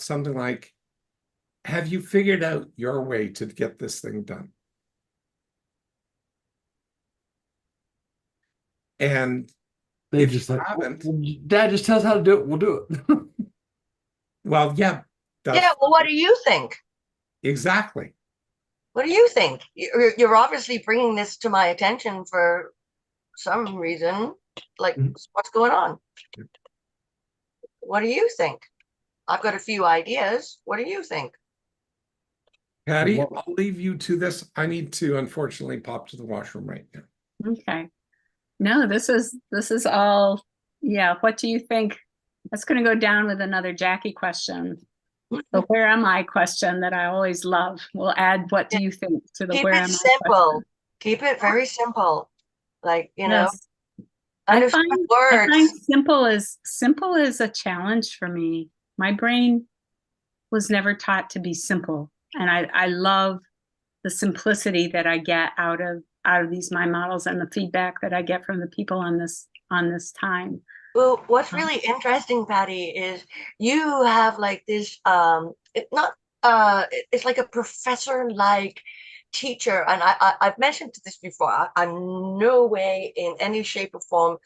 something like, have you figured out your way to get this thing done? And They if just you like, haven't, Dad just tell us how to do it, we'll do it. well, yeah. yeah. Well, what do you think? Exactly. What do you think? You're obviously bringing this to my attention for some reason. Like, what's going on? What do you think? I've got a few ideas. What do you think? Patty, Well- I'll leave you to this. I need to unfortunately pop to the washroom right now. Okay. No, this is all, yeah, what do you think? That's gonna go down with another Jackie question. The where am I question that I always love. We'll add what do you think to the Keep where it am I simple. question. Keep it very simple. Like, you know, Yes. understand I find words. simple is a challenge for me. My brain was never taught to be simple. And I love the simplicity that I get out of these mind models and the feedback that I get from the people on this time. Well, what's really interesting, Patty, is you have like this it's like a professor like teacher, and I've mentioned this before. I'm no way in any shape or form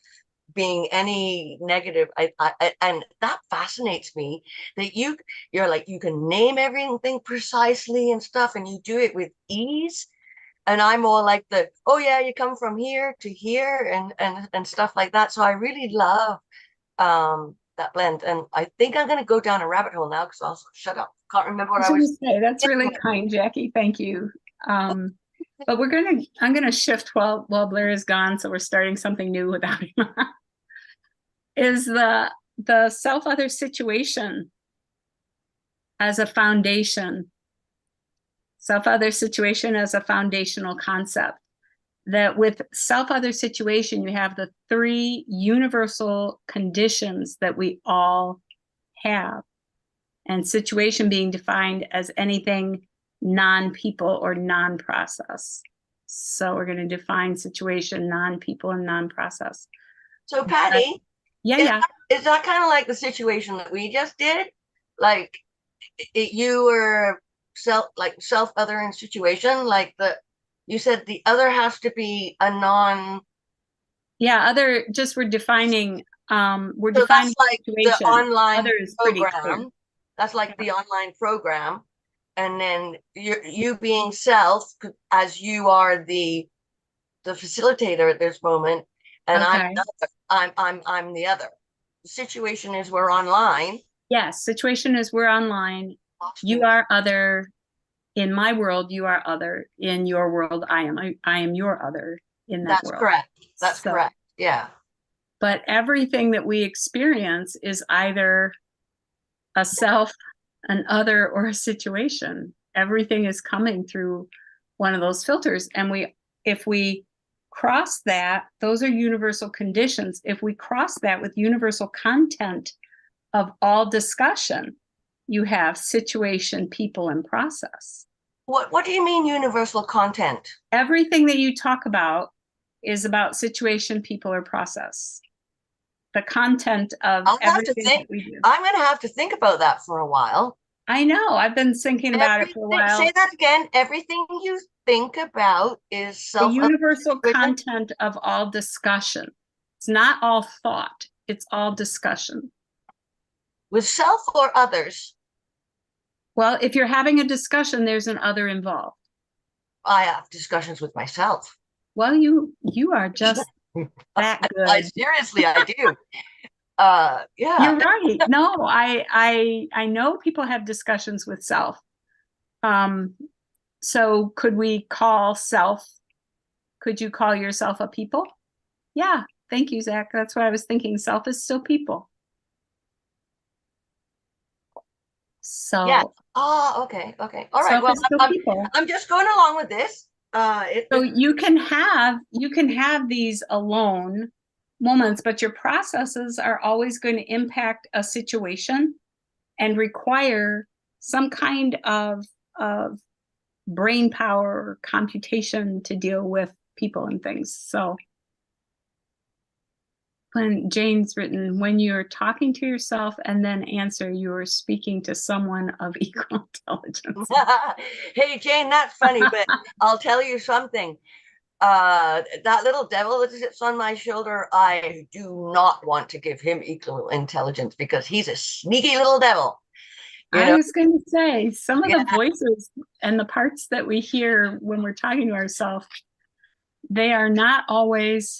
being any negative. And that fascinates me that you're like you can name everything precisely and stuff, and you do it with ease. And I'm more like oh yeah, you come from here to here and stuff like that. So I really love that blend. And I think I'm gonna go down a rabbit hole now because I'll shut up. Can't remember what I was. Say, that's really kind, Jackie. Thank you. But I'm gonna shift while Blair is gone, so we're starting something new without him. Is the self-other situation as a foundation. Self-other situation as a foundational concept. That with self-other situation, you have the 3 universal conditions that we all have. And situation being defined as anything non-people or non-process. So we're going to define situation, non-people, and non-process. So Patty, Yeah. Is that kind of like the situation that we just did? Like you were self-othering situation, like you said the other has to be a non. Yeah, other, just we're defining So that's like the online Other is pretty clear. program. That's like the online program. And then you being self, as you are the facilitator at this moment, and Okay. I'm the other. The situation is we're online. Yes, situation is we're online. You are other. In my world, you are other. In your world, I am your other in that world. Correct. That's correct. Yeah. But everything that we experience is either a self, an other, or a situation. Everything is coming through one of those filters. And if we cross that, those are universal conditions. If we cross that with universal content of all discussion, you have situation, people, and process. What do you mean universal content? Everything that you talk about is about situation, people, or process. The content of everything that we do. I'm going to have to think about that for a while. I know. I've been thinking about it for a while. Say that again. Everything you think about is the universal content of all discussion. It's not all thought. It's all discussion. With self or others? Well, if you're having a discussion, there's an other involved. I have discussions with myself. Well, you are just that good. Seriously, I do. Yeah. You're right. No, I know people have discussions with self. So could you call yourself a people? Yeah. Thank you, Zach. That's what I was thinking. Self is still people. So yeah. Oh, okay. All right. Well, I'm just going along with this. So you can have these alone moments, but your processes are always going to impact a situation and require some kind of brain power or computation to deal with people and things. So when Jane's written, when you're talking to yourself and then answer, you're speaking to someone of equal intelligence. Hey, Jane, that's funny, but I'll tell you something. That little devil that sits on my shoulder, I do not want to give him equal intelligence because he's a sneaky little devil. I was going to say, some of the voices and the parts that we hear when we're talking to ourselves, they are not always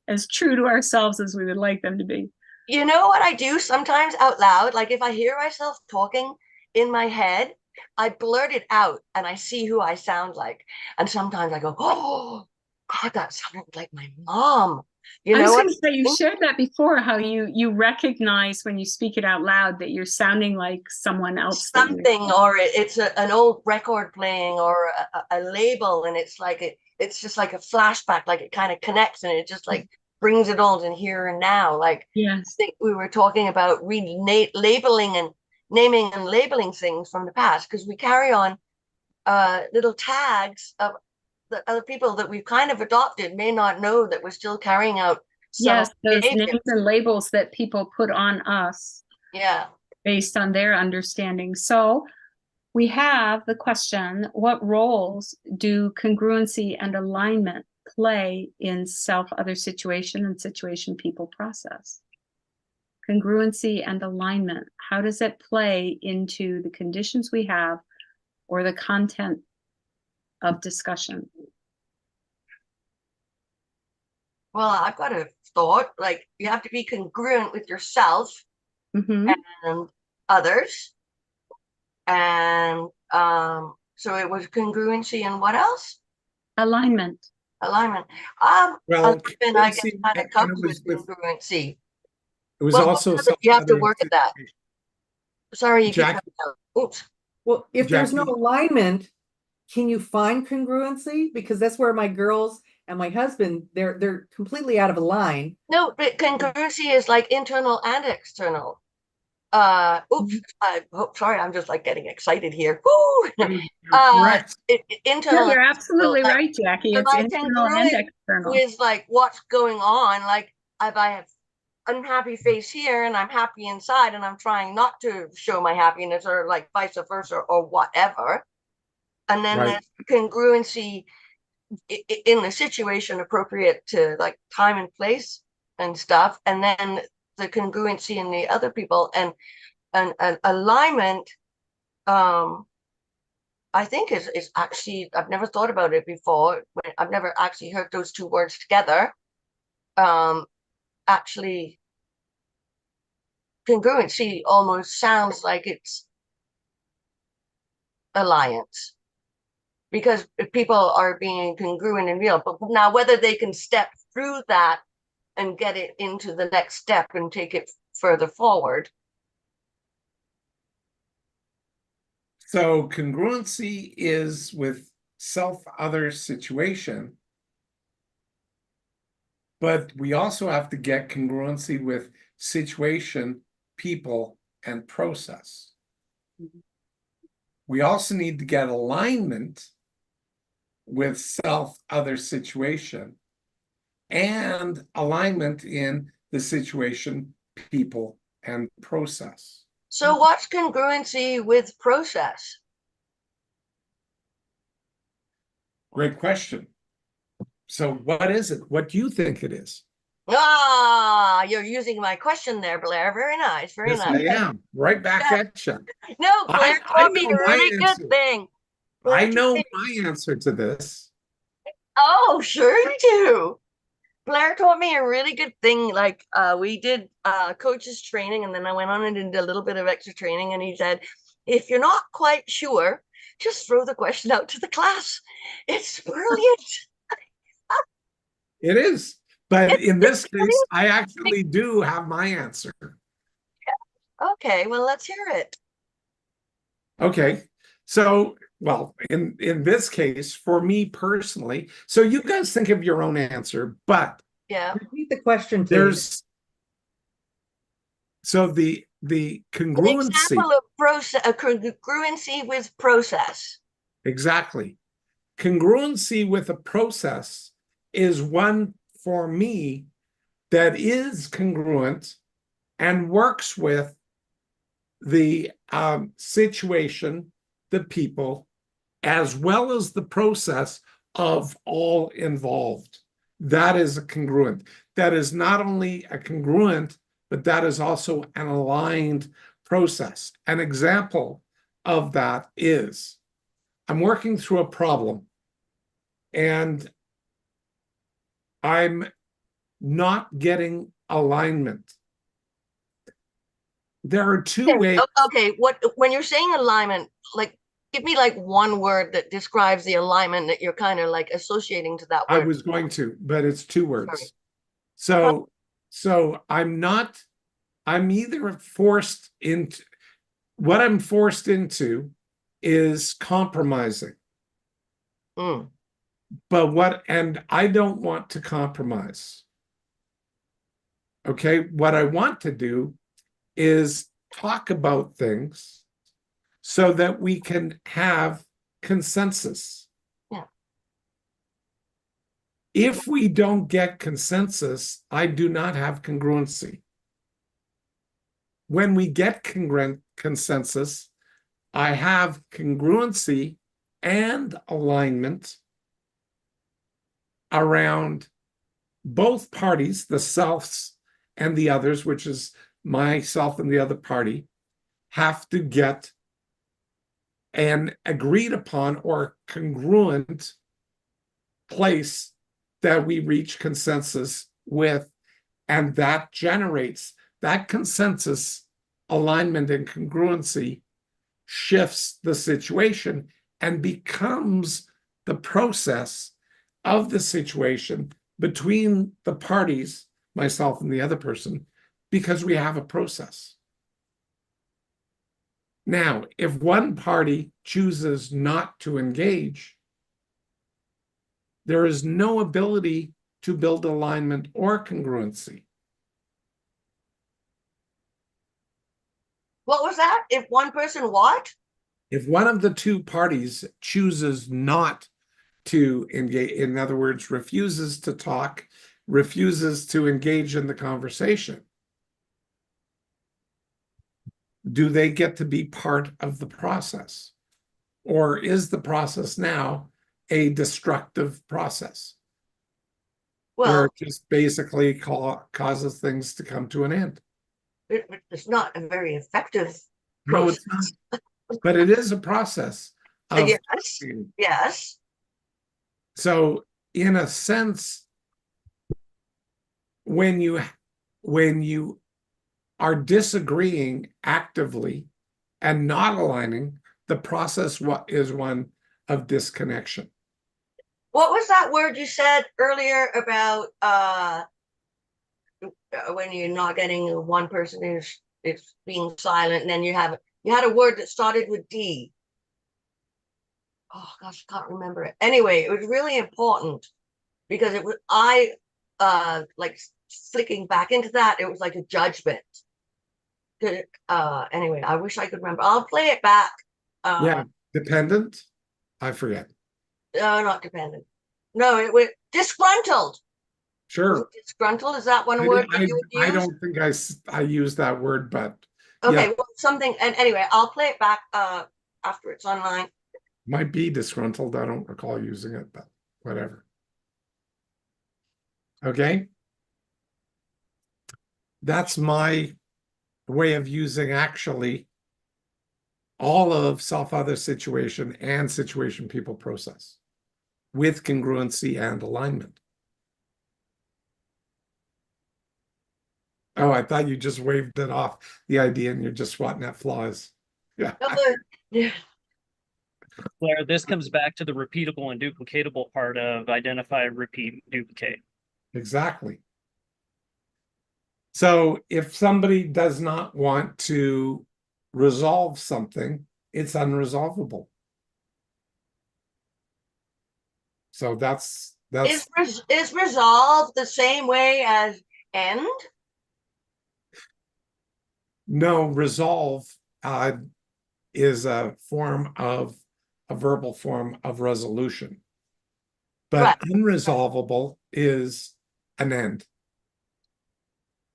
as true to ourselves as we would like them to be. You know what I do sometimes out loud? Like if I hear myself talking in my head, I blurt it out and I see who I sound like. And sometimes I go, oh, God, that sounded like my mom. You I was know what? going to say, you shared that before, how you recognize when you speak it out loud that you're sounding like someone else. that you- Something, or it's an old record playing, or a label, and it's like it's just like a flashback, like it kind of connects and it just like brings it all in here and now. Like I Yes. think we were talking about labeling and naming and labeling things from the past, because we carry on little tags of the other people that we've kind of adopted may not know that we're still carrying out subtle Yes, those behaviors. names and labels that people put on us Yeah. based on their understanding. So we have the question, what roles do congruency and alignment play in self, other situation, and situation, people, process? Congruency and alignment, how does it play into the conditions we have or the content of discussion? Well, I've got a thought, like you have to be congruent with yourself Mhm. and others. And so it was congruency and what else? Alignment. Alignment. Well, Alignment, I guess, congruency, kind of and comes it was with congruency. it was Well, also you have to other work at that. Sorry, you keep Jack, cutting out. Oops. Well, if there's no Jackie. alignment, can you find congruency? Because that's where my girls and my husband, they're completely out of line. No, but congruency is like internal and external. Oops. I hope. Sorry, I'm just like getting excited here. Woo! You're correct. No, Internal. you're and external, absolutely like, right, Jackie. am It's I internal and congruent external. with like what's going on? Like if I have unhappy face here and I'm happy inside and I'm trying not to show my happiness, or like vice versa or whatever. And then Right. there's congruency in the situation appropriate to like time and place and stuff. And then the congruency in the other people and alignment. I think is actually, I've never thought about it before. I've never actually heard those two words together. Actually, congruency almost sounds like it's alliance, because people are being congruent and real. But now whether they can step through that and get it into the next step and take it further forward. So congruency is with self, other, situation. But we also have to get congruency with situation, people, and process. We also need to get alignment with self, other, situation, and alignment in the situation, people, and process. So what's congruency with process? Great question. So what is it? What do you think it is? Ah, you're using my question there, Blair. Very nice, very Yes, nice. I am. Right back Yeah. at you. No, Blair I taught me know a my really answer. good thing. I Blair know taught me- my answer to this. Oh, sure you do. Blair taught me a really good thing. Like we did coaches training, and then I went on and did a little bit of extra training, and he said, if you're not quite sure, just throw the question out to the class. It's brilliant. It is. But It's in this case, brilliant. I actually do have my answer. Okay, well, let's hear it. Okay. So, well, in this case, for me personally, so you guys think of your own answer, but Yeah. Repeat the question, please. there's so the An congruency, example of process, a congruency with process. exactly. Congruency with a process is one for me that is congruent and works with the situation, the people, as well as the process of all involved. That is a congruent. That is not only a congruent, but that is also an aligned process. An example of that is I'm working through a problem and I'm not getting alignment there are two ways. Okay, when you're saying alignment, like give me like one word that describes the alignment that you're kind of like associating to that I word. was going to, but it's two Sorry. words. So I'm either forced into, what I'm forced into is compromising. Mm. And I don't want to compromise. Okay, what I want to do is talk about things so that we can have consensus. Yeah. If we don't get consensus, I do not have congruency. When we get consensus, I have congruency and alignment around both parties, the selves and the others, which is myself and the other party, have to get an agreed upon or congruent place that we reach consensus with, and that generates that consensus, alignment, and congruency shifts the situation and becomes the process of the situation between the parties, myself and the other person, because we have a process. Now, if one party chooses not to engage, there is no ability to build alignment or congruency. What was that? If one person what? If one of the two parties chooses not to engage, in other words, refuses to talk, refuses to engage in the conversation, do they get to be part of the process? Or is the process now a destructive process? Where Well, it just basically causes things to come to an end? it's not a very effective No, process. it's not. But it is a process of Yes, talking. yes. So in a sense, when you are disagreeing actively and not aligning, the process is one of disconnection. What was that word you said earlier about when you're not getting one person is being silent, and then you had a word that started with D. Oh gosh, I can't remember it. Anyway, it was really important because it was like flicking back into that, it was like a judgment. Anyway, I wish I could remember. I'll play it back. Yeah, dependent. I forget. Not dependent. No, it was disgruntled. Sure. Disgruntled, is that one word that you would use? I don't think I use that word, but okay, yeah, well, something. And anyway, I'll play it back after it's online. might be disgruntled. I don't recall using it, but whatever. Okay. That's my way of using actually all of self-other situation and situation people process with congruency and alignment. Oh, I thought you just waved it off, the idea, and you're just swatting at flaws. Yeah. Yeah. Blair, this comes back to the repeatable and duplicatable part of identify, repeat, duplicate. Exactly. So if somebody does not want to resolve something, it's unresolvable. So that's Is resolve the same way as end? no, resolve is a verbal form of resolution. But Right. unresolvable is an end,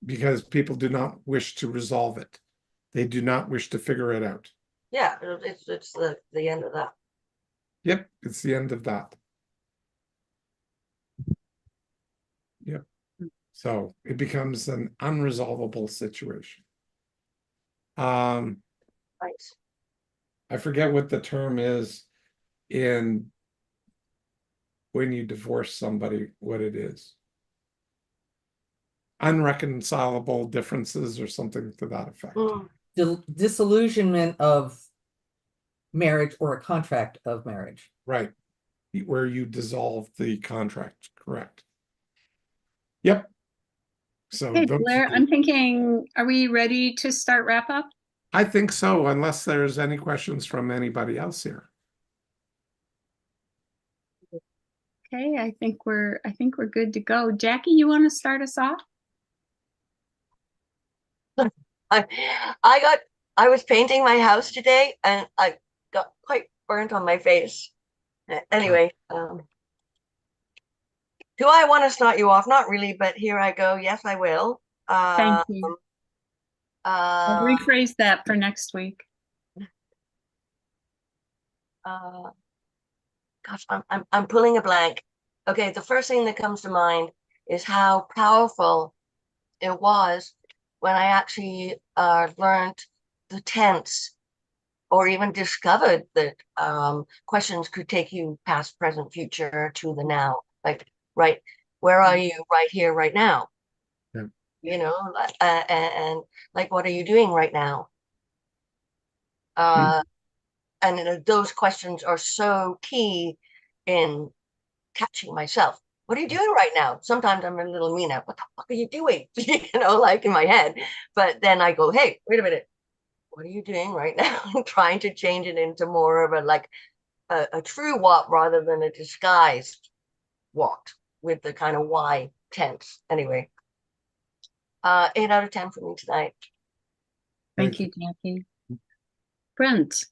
because people do not wish to resolve it. They do not wish to figure it out. Yeah, it's the end of that. Yep, it's the end of that. Yep. So it becomes an unresolvable situation. Right. I forget what the term is in when you divorce somebody, what it is. Unreconcilable differences or something to that effect. Mm. disillusionment of marriage or a contract of marriage. Right. Where you dissolve the contract, correct. Yep. So Hey, those Blair, are I'm thinking, are we ready to start wrap up? I think so, unless there's any questions from anybody else here. Okay, I think we're good to go. Jackie, you want to start us off? I I was painting my house today and I got quite burnt on my face. Anyway, do I want to start you off? Not really, but here I go. Yes, I will. Thank you. I'll rephrase that for next week. Gosh, I'm pulling a blank. Okay, the first thing that comes to mind is how powerful it was when I actually learned the tense, or even discovered that questions could take you past, present, future to the now. Like, right, where are you right here, right now? Yeah. You know, and like, what are you doing right now? And those questions are so key in catching myself. What are you doing right now? Sometimes I'm a little mean at, what the fuck are you doing? Like in my head. But then I go, hey, wait a minute. What are you doing right now? I'm trying to change it into more of a like a true what rather than a disguised what with the kind of why tense. Anyway, 8 out of 10 for me tonight. Thank you, Jackie. Brent,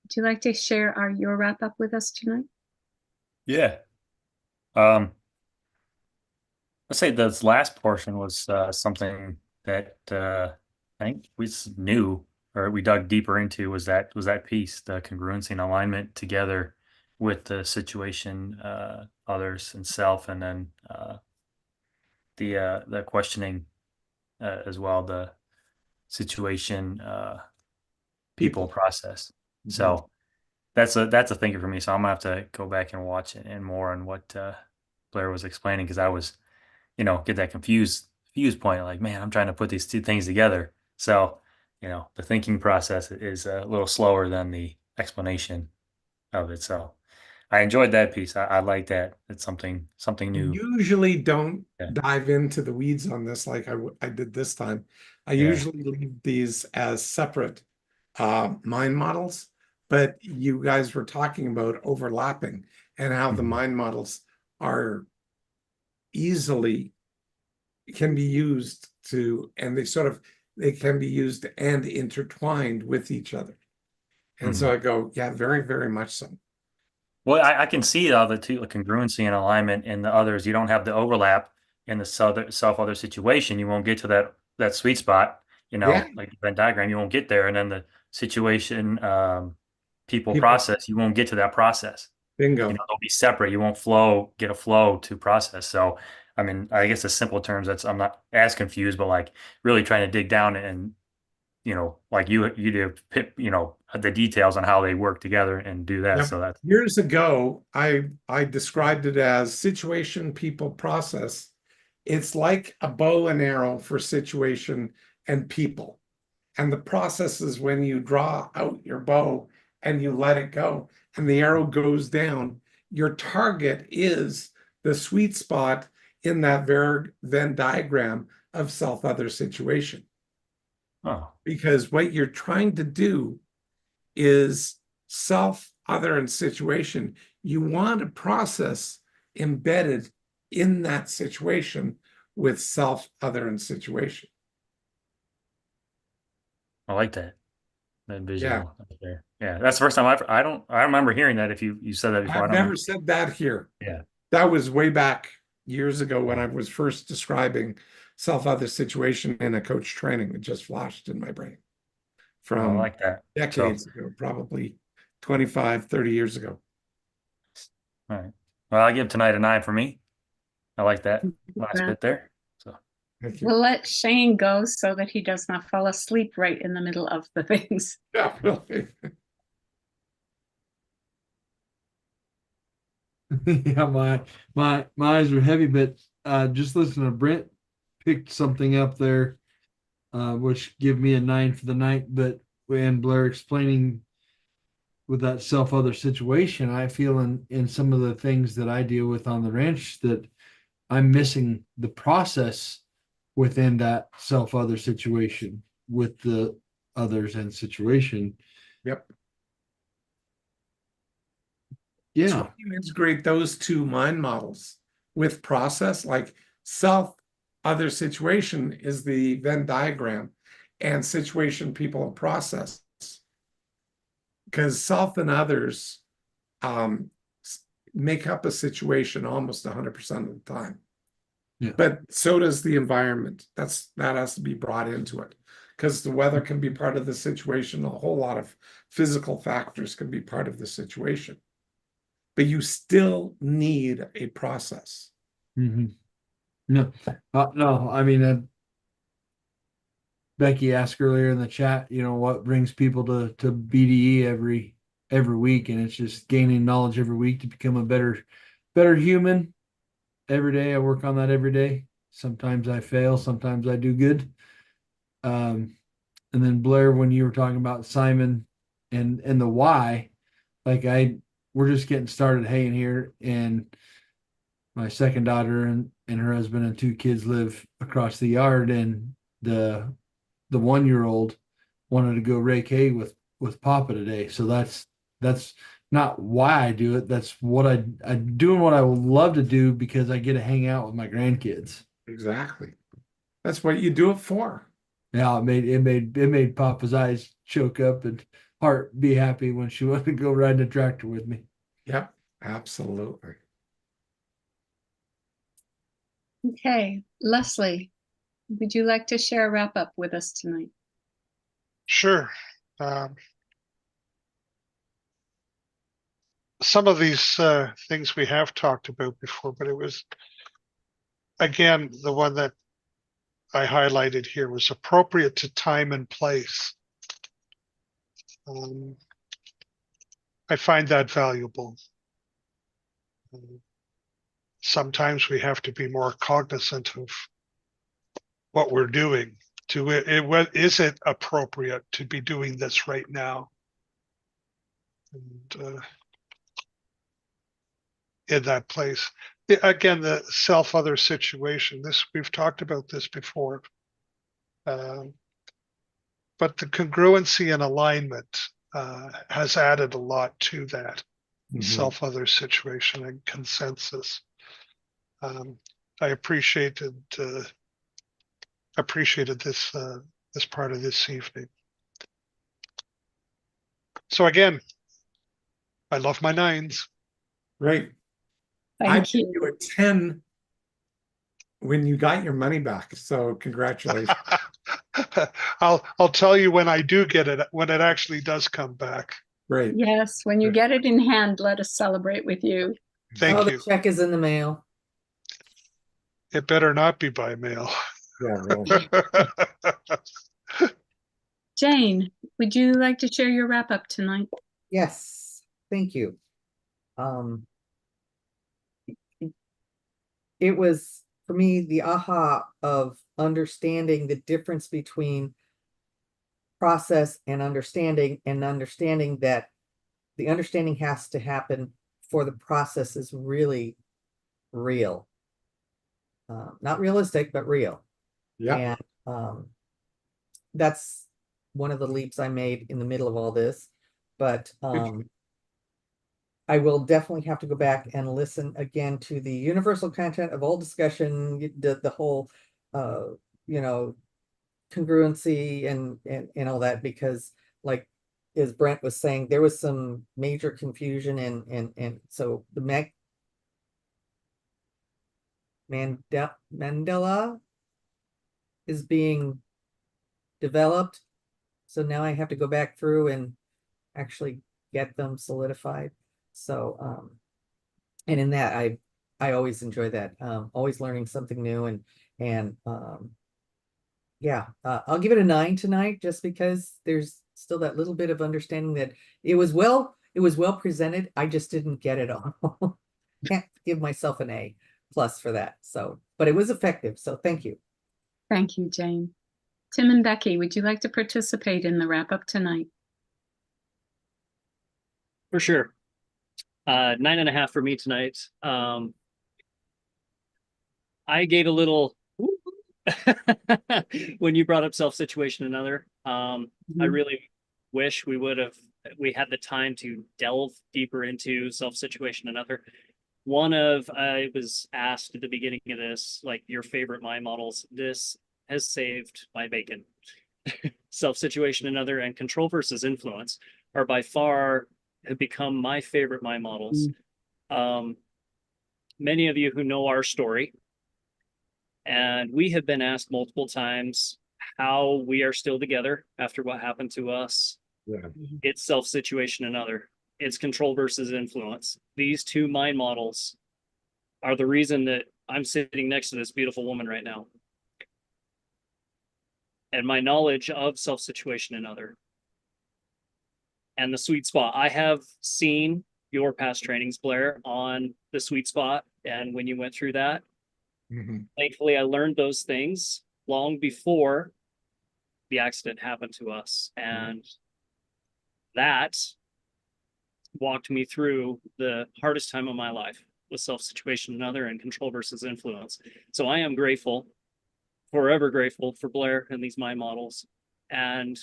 would you like to share your wrap up with us tonight? Yeah. Let's say this last portion was something that I think we knew, or we dug deeper into, was that piece, the congruency and alignment together with the situation, others, and self, and then the questioning as well, the situation, people, process. So that's a thinker for me. So I'm gonna have to go back and watch it and more on what Blair was explaining, because I was, get that confused point. Like, man, I'm trying to put these two things together. So, the thinking process is a little slower than the explanation of it. So I enjoyed that piece. I like that. It's something new. Usually don't Yeah. dive into the weeds on this like I did this time. I usually leave these as separate mind models, but you guys were talking about overlapping and how the mind models are easily can be used to, and they can be used and intertwined with each other. And so I go, yeah, very, very much so. Well, I can see all the two, the congruency and alignment in the others. You don't have the overlap in the self-other situation. You won't get to that sweet spot, Yeah. like the Venn diagram, you won't get there. And then the situation, people process, you won't get to that process. Bingo. They'll be separate. You won't get a flow to process. So, I mean, I guess the simple terms, I'm not as confused, but like really trying to dig down and, like you do, the details on how they work together and do that. Yep. So that's Years ago, I described it as situation, people, process. It's like a bow and arrow for situation and people. And the process is when you draw out your bow and you let it go and the arrow goes down. Your target is the sweet spot in that Venn diagram of self-other situation. oh. Because what you're trying to do is self, other, and situation. You want a process embedded in that situation with self, other, and situation. I like that visual there. Yeah, that's the first time I remember hearing that. If you said that before, I've never said that here. Yeah, that was way back years ago when I was first describing self, other, situation in a coach training. It just flashed in my brain from I like that. decades ago, probably 25, 30 years ago. All right. Well, I give tonight a 9 for me. I like that last bit there. So Thank you. We'll let Shane go so that he does not fall asleep right in the middle of the things. Yeah, really. Yeah, my eyes are heavy, but just listen to Brent picked something up there. which give me a 9 for the night. But when Blair explaining with that self-other situation, I feel in some of the things that I deal with on the ranch that I'm missing the process within that self-other situation with the others and situation. Yep. Yeah. So you integrate those two mind models with process, like self, other situation is the Venn diagram, and situation, people, and process. Because self and others make up a situation almost 100% of the time. Yeah. But so does the environment. That has to be brought into it, because the weather can be part of the situation. A whole lot of physical factors can be part of the situation. But you still need a process. Mm-hmm. No, no, I mean, Becky asked earlier in the chat, what brings people to BDE every week, and it's just gaining knowledge every week to become a better human. Every day I work on that every day. Sometimes I fail, sometimes I do good. And then Blair, when you were talking about Simon and the why, like we're just getting started haying here, and my second daughter and her husband and 2 kids live across the yard, and the 1-year-old wanted to go rake hay with Papa today. So that's not why I do it. That's what I'm doing what I would love to do because I get to hang out with my grandkids. Exactly. That's what you do it for. Yeah, it made Papa's eyes choke up and heart be happy when she wanted to go ride the tractor with me. Yep, absolutely. Okay, Leslie, would you like to share a wrap up with us tonight? Sure. Some of these things we have talked about before, but it was, again, the one that I highlighted here was appropriate to time and place. I find that valuable. Sometimes we have to be more cognizant of what we're doing. Is it appropriate to be doing this right now? And in that place, again, the self-other situation. We've talked about this before, but the congruency and alignment has added a lot to that self-other situation and consensus. I appreciated this part of this evening. So again, I love my 9s. Great. I gave you a 10 when you got your money back. So congratulations. I'll tell you when I do get it, when it actually does come back. Great. Yes, when you get it in hand, let us celebrate with you. Thank you. The check is in the mail. It better not be by mail. Yeah, really. Jane, would you like to share your wrap up tonight? Yes, thank you. It was, for me, the aha of understanding the difference between process and understanding that the understanding has to happen for the process is really real. Not realistic, but real. Yeah. And that's one of the leaps I made in the middle of all this. But I will definitely have to go back and listen again to the universal content of all discussion, the whole, congruency and all that, because like, as Brent was saying, there was some major confusion and so the Mandela is being developed. So now I have to go back through and actually get them solidified. So, and in that, I always enjoy that, always learning something new and yeah, I'll give it a 9 tonight, just because there's still that little bit of understanding that it was well presented. I just didn't get it all. Can't give myself an A+ for that. So, but it was effective. So thank you. Thank you, Jane. Tim and Becky, would you like to participate in the wrap up tonight? For sure. 9.5 for me tonight. I gave a little when you brought up self-situation another. I really wish we had the time to delve deeper into self-situation another. I was asked at the beginning of this, like your favorite mind models. This has saved my bacon. Self-situation another and control versus influence are by far have become my favorite mind models. Many of you who know our story, and we have been asked multiple times how we are still together after what happened to us. Yeah. It's self-situation another. It's control versus influence. These two mind models are the reason that I'm sitting next to this beautiful woman right now. And my knowledge of self-situation another. And the sweet spot. I have seen your past trainings, Blair, on the sweet spot. And when you went through that, thankfully, I learned those things long before the accident happened to us. And that walked me through the hardest time of my life with self-situation another and control versus influence. So I am grateful, forever grateful for Blair and these mind models. And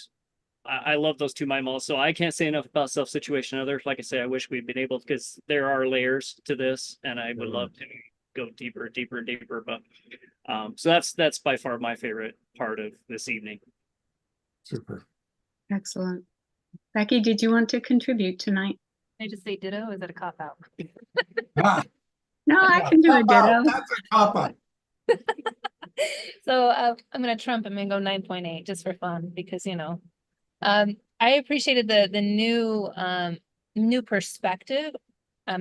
I love those two mind models. So I can't say enough about self-situation other. Like I say, I wish we'd been able, because there are layers to this, and I would love to go deeper, deeper, deeper. But so that's by far my favorite part of this evening. Super. Excellent. Becky, did you want to contribute tonight? Can I just say ditto? Is that a cop out? Ah, No, I can do a ditto. that's a cop-out. So I'm gonna trump him and go 9.8 just for fun, because I appreciated the new perspective,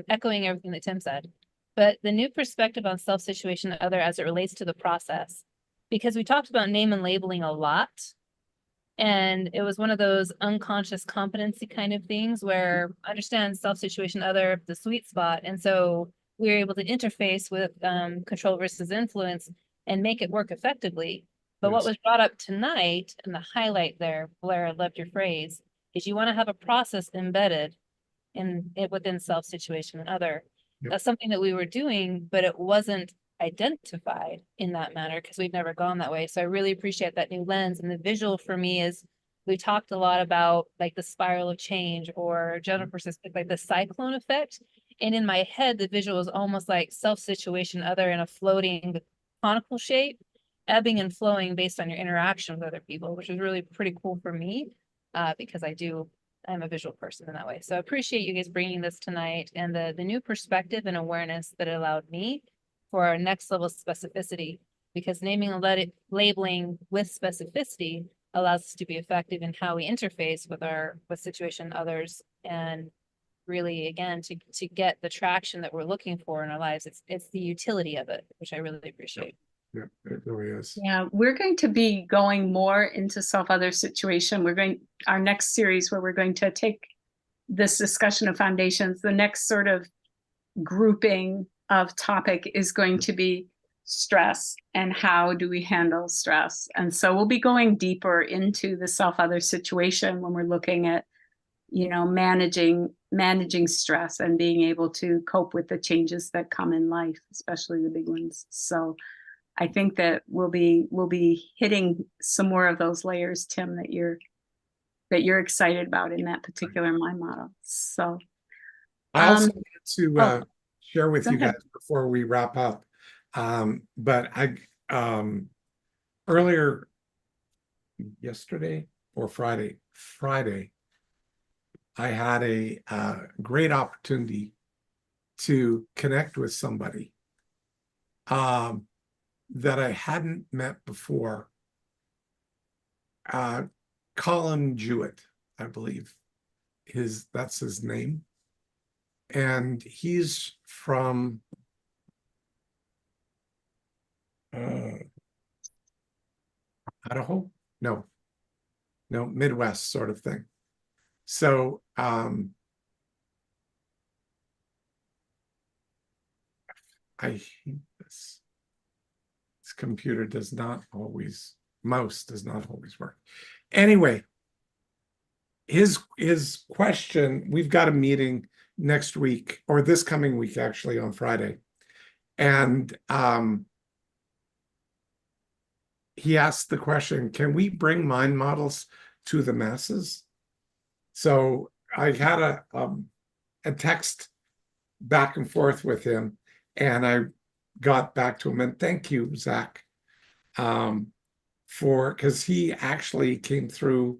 echoing everything that Tim said, but the new perspective on self-situation and other as it relates to the process, because we talked about name and labeling a lot. And it was one of those unconscious competency kind of things where understand self-situation other, the sweet spot. And so we were able to interface with control versus influence and make it work effectively. But what was brought up tonight, and the highlight there, Blair, I loved your phrase, is you want to have a process embedded in it within self-situation and other. That's something that we were doing, but it wasn't identified in that manner because we've never gone that way. So I really appreciate that new lens. And the visual for me is we talked a lot about like the spiral of change, or Jennifer's like the cyclone effect. And in my head, the visual is almost like self-situation other in a floating conical shape, ebbing and flowing based on your interaction with other people, which is really pretty cool for me because I'm a visual person in that way. So I appreciate you guys bringing this tonight, and the new perspective and awareness that it allowed me for our next level of specificity, because naming and labeling with specificity allows us to be effective in how we interface with situation others, and really, again, to get the traction that we're looking for in our lives. It's the utility of it, which I really appreciate. Yeah, it really is. Yeah, we're going to be going more into self-other situation. Our next series where we're going to take this discussion of foundations, the next sort of grouping of topic is going to be stress and how do we handle stress. And so we'll be going deeper into the self-other situation when we're looking at, managing stress and being able to cope with the changes that come in life, especially the big ones. So I think that we'll be hitting some more of those layers, Tim, that you're excited about in that particular mind model. So I also want to share with you ahead. guys before we wrap up. But I earlier yesterday or Friday, I had a great opportunity to connect with somebody that I hadn't met before. Colin Jewett, I believe, that's his name. And he's from Idaho? No, Midwest sort of thing. So I hate this. This computer does not always Mouse does not always work. Anyway, his question, we've got a meeting next week, or this coming week, actually, on Friday. And he asked the question, can we bring mind models to the masses? So I had a text back and forth with him, and I got back to him, and thank you, Zach, because he actually came through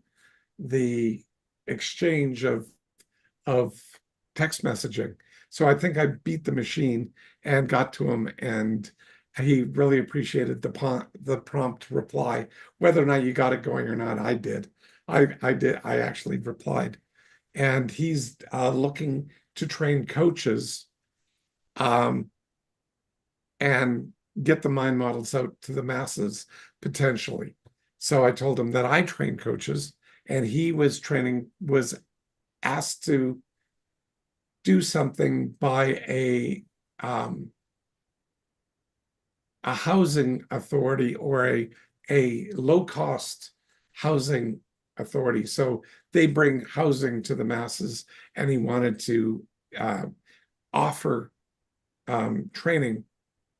the exchange of text messaging. So I think I beat the machine and got to him, and he really appreciated the prompt reply. Whether or not you got it going or not, I did. I actually replied. And he's looking to train coaches and get the mind models out to the masses potentially. So I told him that I train coaches, and he was asked to do something by a housing authority, or a low-cost housing authority. So they bring housing to the masses, and he wanted to offer training,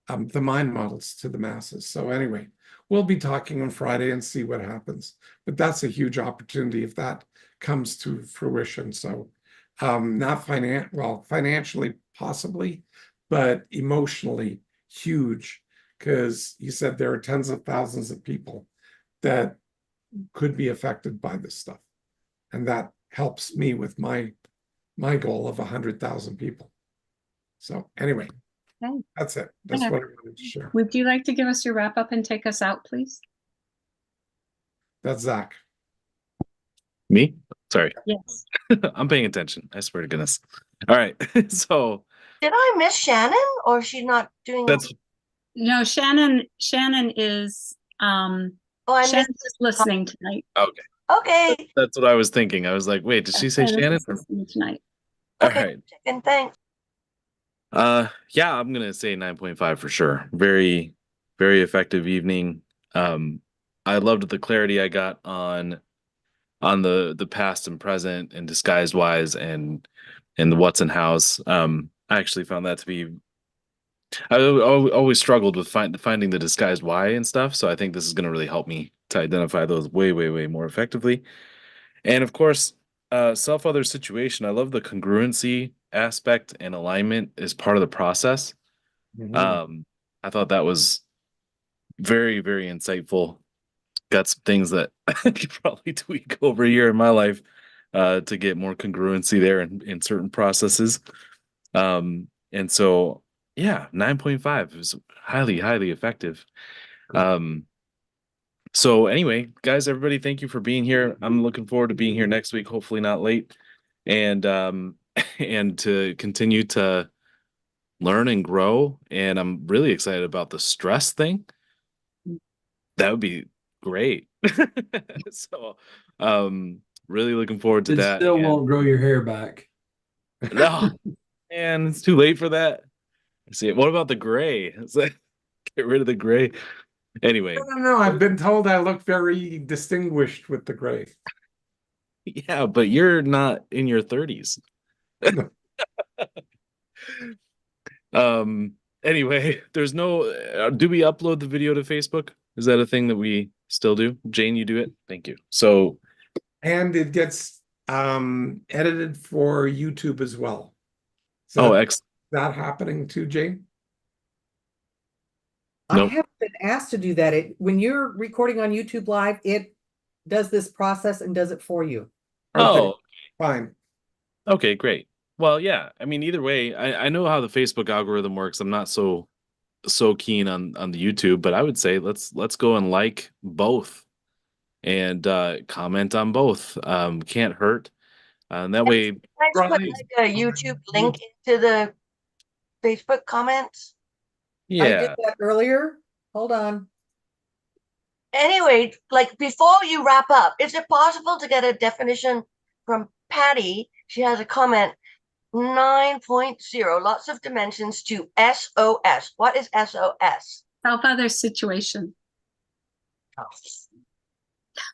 the mind models to the masses. So anyway, we'll be talking on Friday and see what happens. But that's a huge opportunity if that comes to fruition. So not financially possibly, but emotionally huge, because you said there are tens of thousands of people that could be affected by this stuff. And that helps me with my goal of 100,000 people. So anyway, Okay. that's it. That's what I wanted to share. Would you like to give us your wrap up and take us out, please? That's Zach. Me? Sorry. Yes. I'm paying attention. I swear to goodness. All right. So Did I miss Shannon, or is she not doing? that's No, Shannon is Oh, I Shannon's missed. just listening tonight. okay. Okay. That's what I was thinking. I was like, wait, did she say Shannon? Shannon's listening tonight. All Okay. right. And thanks. Yeah, I'm gonna say 9.5 for sure. Very, very effective evening. I loved the clarity I got on the past and present and disguised wise and the what's in house. I actually found that to be, always struggled with finding the disguised why and stuff. So I think this is going to really help me to identify those way, way, way more effectively. And of course, self-other situation. I love the congruency aspect, and alignment is part of the process. I thought that was very, very insightful. Got some things that I could probably tweak over a year in my life to get more congruency there in certain processes. And so, yeah, 9.5 is highly, highly effective. So anyway, guys, everybody, thank you for being here. I'm looking forward to being here next week, hopefully not late, and and to continue to learn and grow. And I'm really excited about the stress thing. That would be great. So really looking forward to It that. still And won't grow your hair back. no, and it's too late for that. See, what about the gray? It's like, get rid of the gray. Anyway, I don't know. I've been told I look very distinguished with the gray. yeah, but you're not in your 30s. No. Anyway, there's no do we upload the video to Facebook? Is that a thing that we still do? Jane, you do it? Thank you. So And it gets edited for YouTube as well. oh, So excellent. that happening too, Jane? I Nope. haven't been asked to do that. When you're recording on YouTube Live, it does this process and does it for you. Oh, Fine. okay, great. Well, yeah. I mean, either way, I know how the Facebook algorithm works. I'm not so keen on the YouTube, but I would say let's go and like both and comment on both. Can't hurt. And that way, Can I just put like a YouTube link into the Facebook comments? I did yeah. that earlier. Hold on. Anyway, like before you wrap up, is it possible to get a definition from Patty? She has a comment 9.0, lots of dimensions to SOS. What is SOS? Self-other situation. Oh,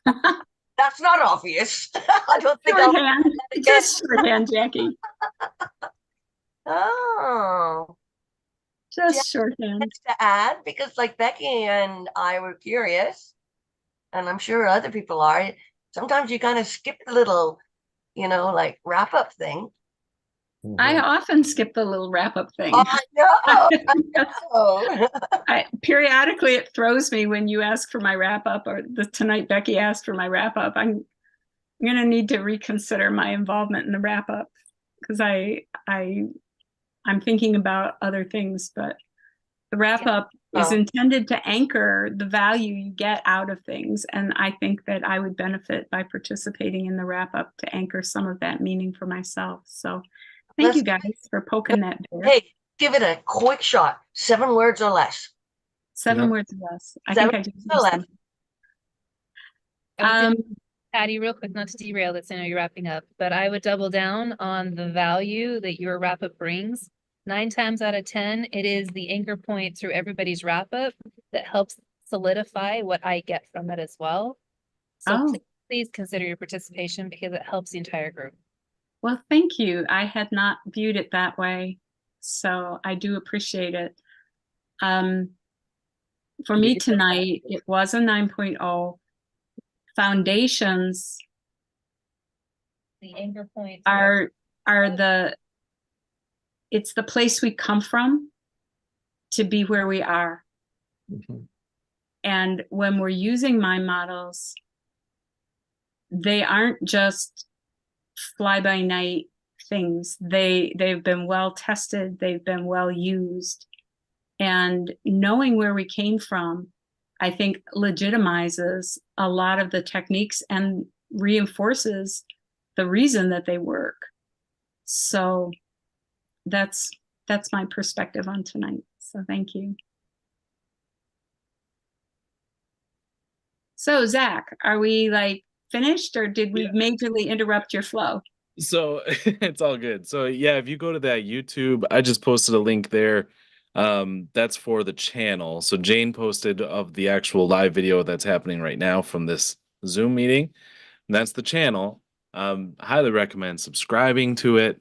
That's not obvious. I don't think I'll. Shorthand, just shorthand, Jackie, Oh, just shorthand. to add, because like Becky and I were curious, and I'm sure other people are. Sometimes you kind of skip the little, like wrap up thing. I often skip the little wrap-up thing. Oh, I know. I know. Periodically, it throws me when you ask for my wrap-up, or tonight Becky asked for my wrap-up. I'm going to need to reconsider my involvement in the wrap-up, because I'm thinking about other things, but the wrap-up is intended to anchor the value you get out of things. And I think that I would benefit by participating in the wrap-up to anchor some of that meaning for myself. So thank you guys for poking that bear. Hey, give it a quick shot. 7 words or less. 7 words or less. I 7 think I just words or less. Patty, real quick, not to derail this, I know you're wrapping up, but I would double down on the value that your wrap up brings. 9 times out of 10, it is the anchor point through everybody's wrap up that helps solidify what I get from it as well. So please consider your participation, because it helps the entire group. Well, thank you. I had not viewed it that way, so I do appreciate it. For me tonight, it was a 9.0. Foundations The anchor points it's the place we come from to be where we are. And when we're using mind models, they aren't just fly by night things. They've been well tested, they've been well used. And knowing where we came from, I think, legitimizes a lot of the techniques and reinforces the reason that they work. So that's my perspective on tonight. So thank you. So Zach, are we like finished, or did we majorly interrupt your flow? So it's all good. So yeah, if you go to that YouTube, I just posted a link there. That's for the channel. So Jane posted of the actual live video that's happening right now from this Zoom meeting. And that's the channel. Highly recommend subscribing to it.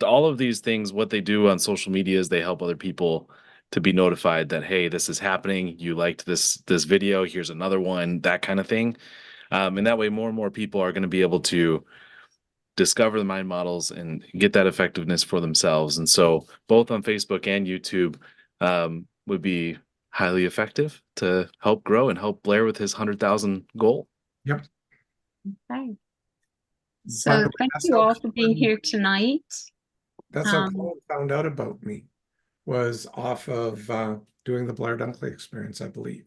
All of these things, what they do on social media is they help other people to be notified that, hey, this is happening. You liked this video. Here's another one, that kind of thing. And that way more and more people are going to be able to discover the mind models and get that effectiveness for themselves. And so both on Facebook and YouTube would be highly effective to help grow and help Blair with his 100,000 goal. Yep. Okay. So thank you all for being here tonight. That's how Colin found out about me, was off of doing the Blair Dunkley Experience, I believe.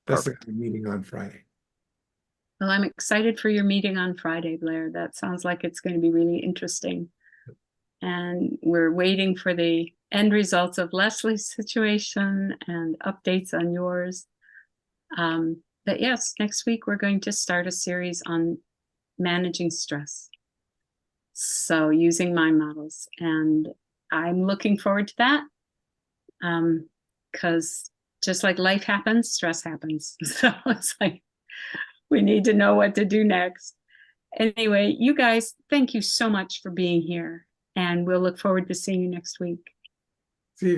That's the meeting on Friday. Well, I'm excited for your meeting on Friday, Blair. That sounds like it's going to be really interesting. And we're waiting for the end results of Leslie's situation and updates on yours. But yes, next week we're going to start a series on managing stress. So using mind models. And I'm looking forward to that. Because just like life happens, stress happens. So it's like, we need to know what to do next. Anyway, you guys, thank you so much for being here. And we'll look forward to seeing you next week. See you guys.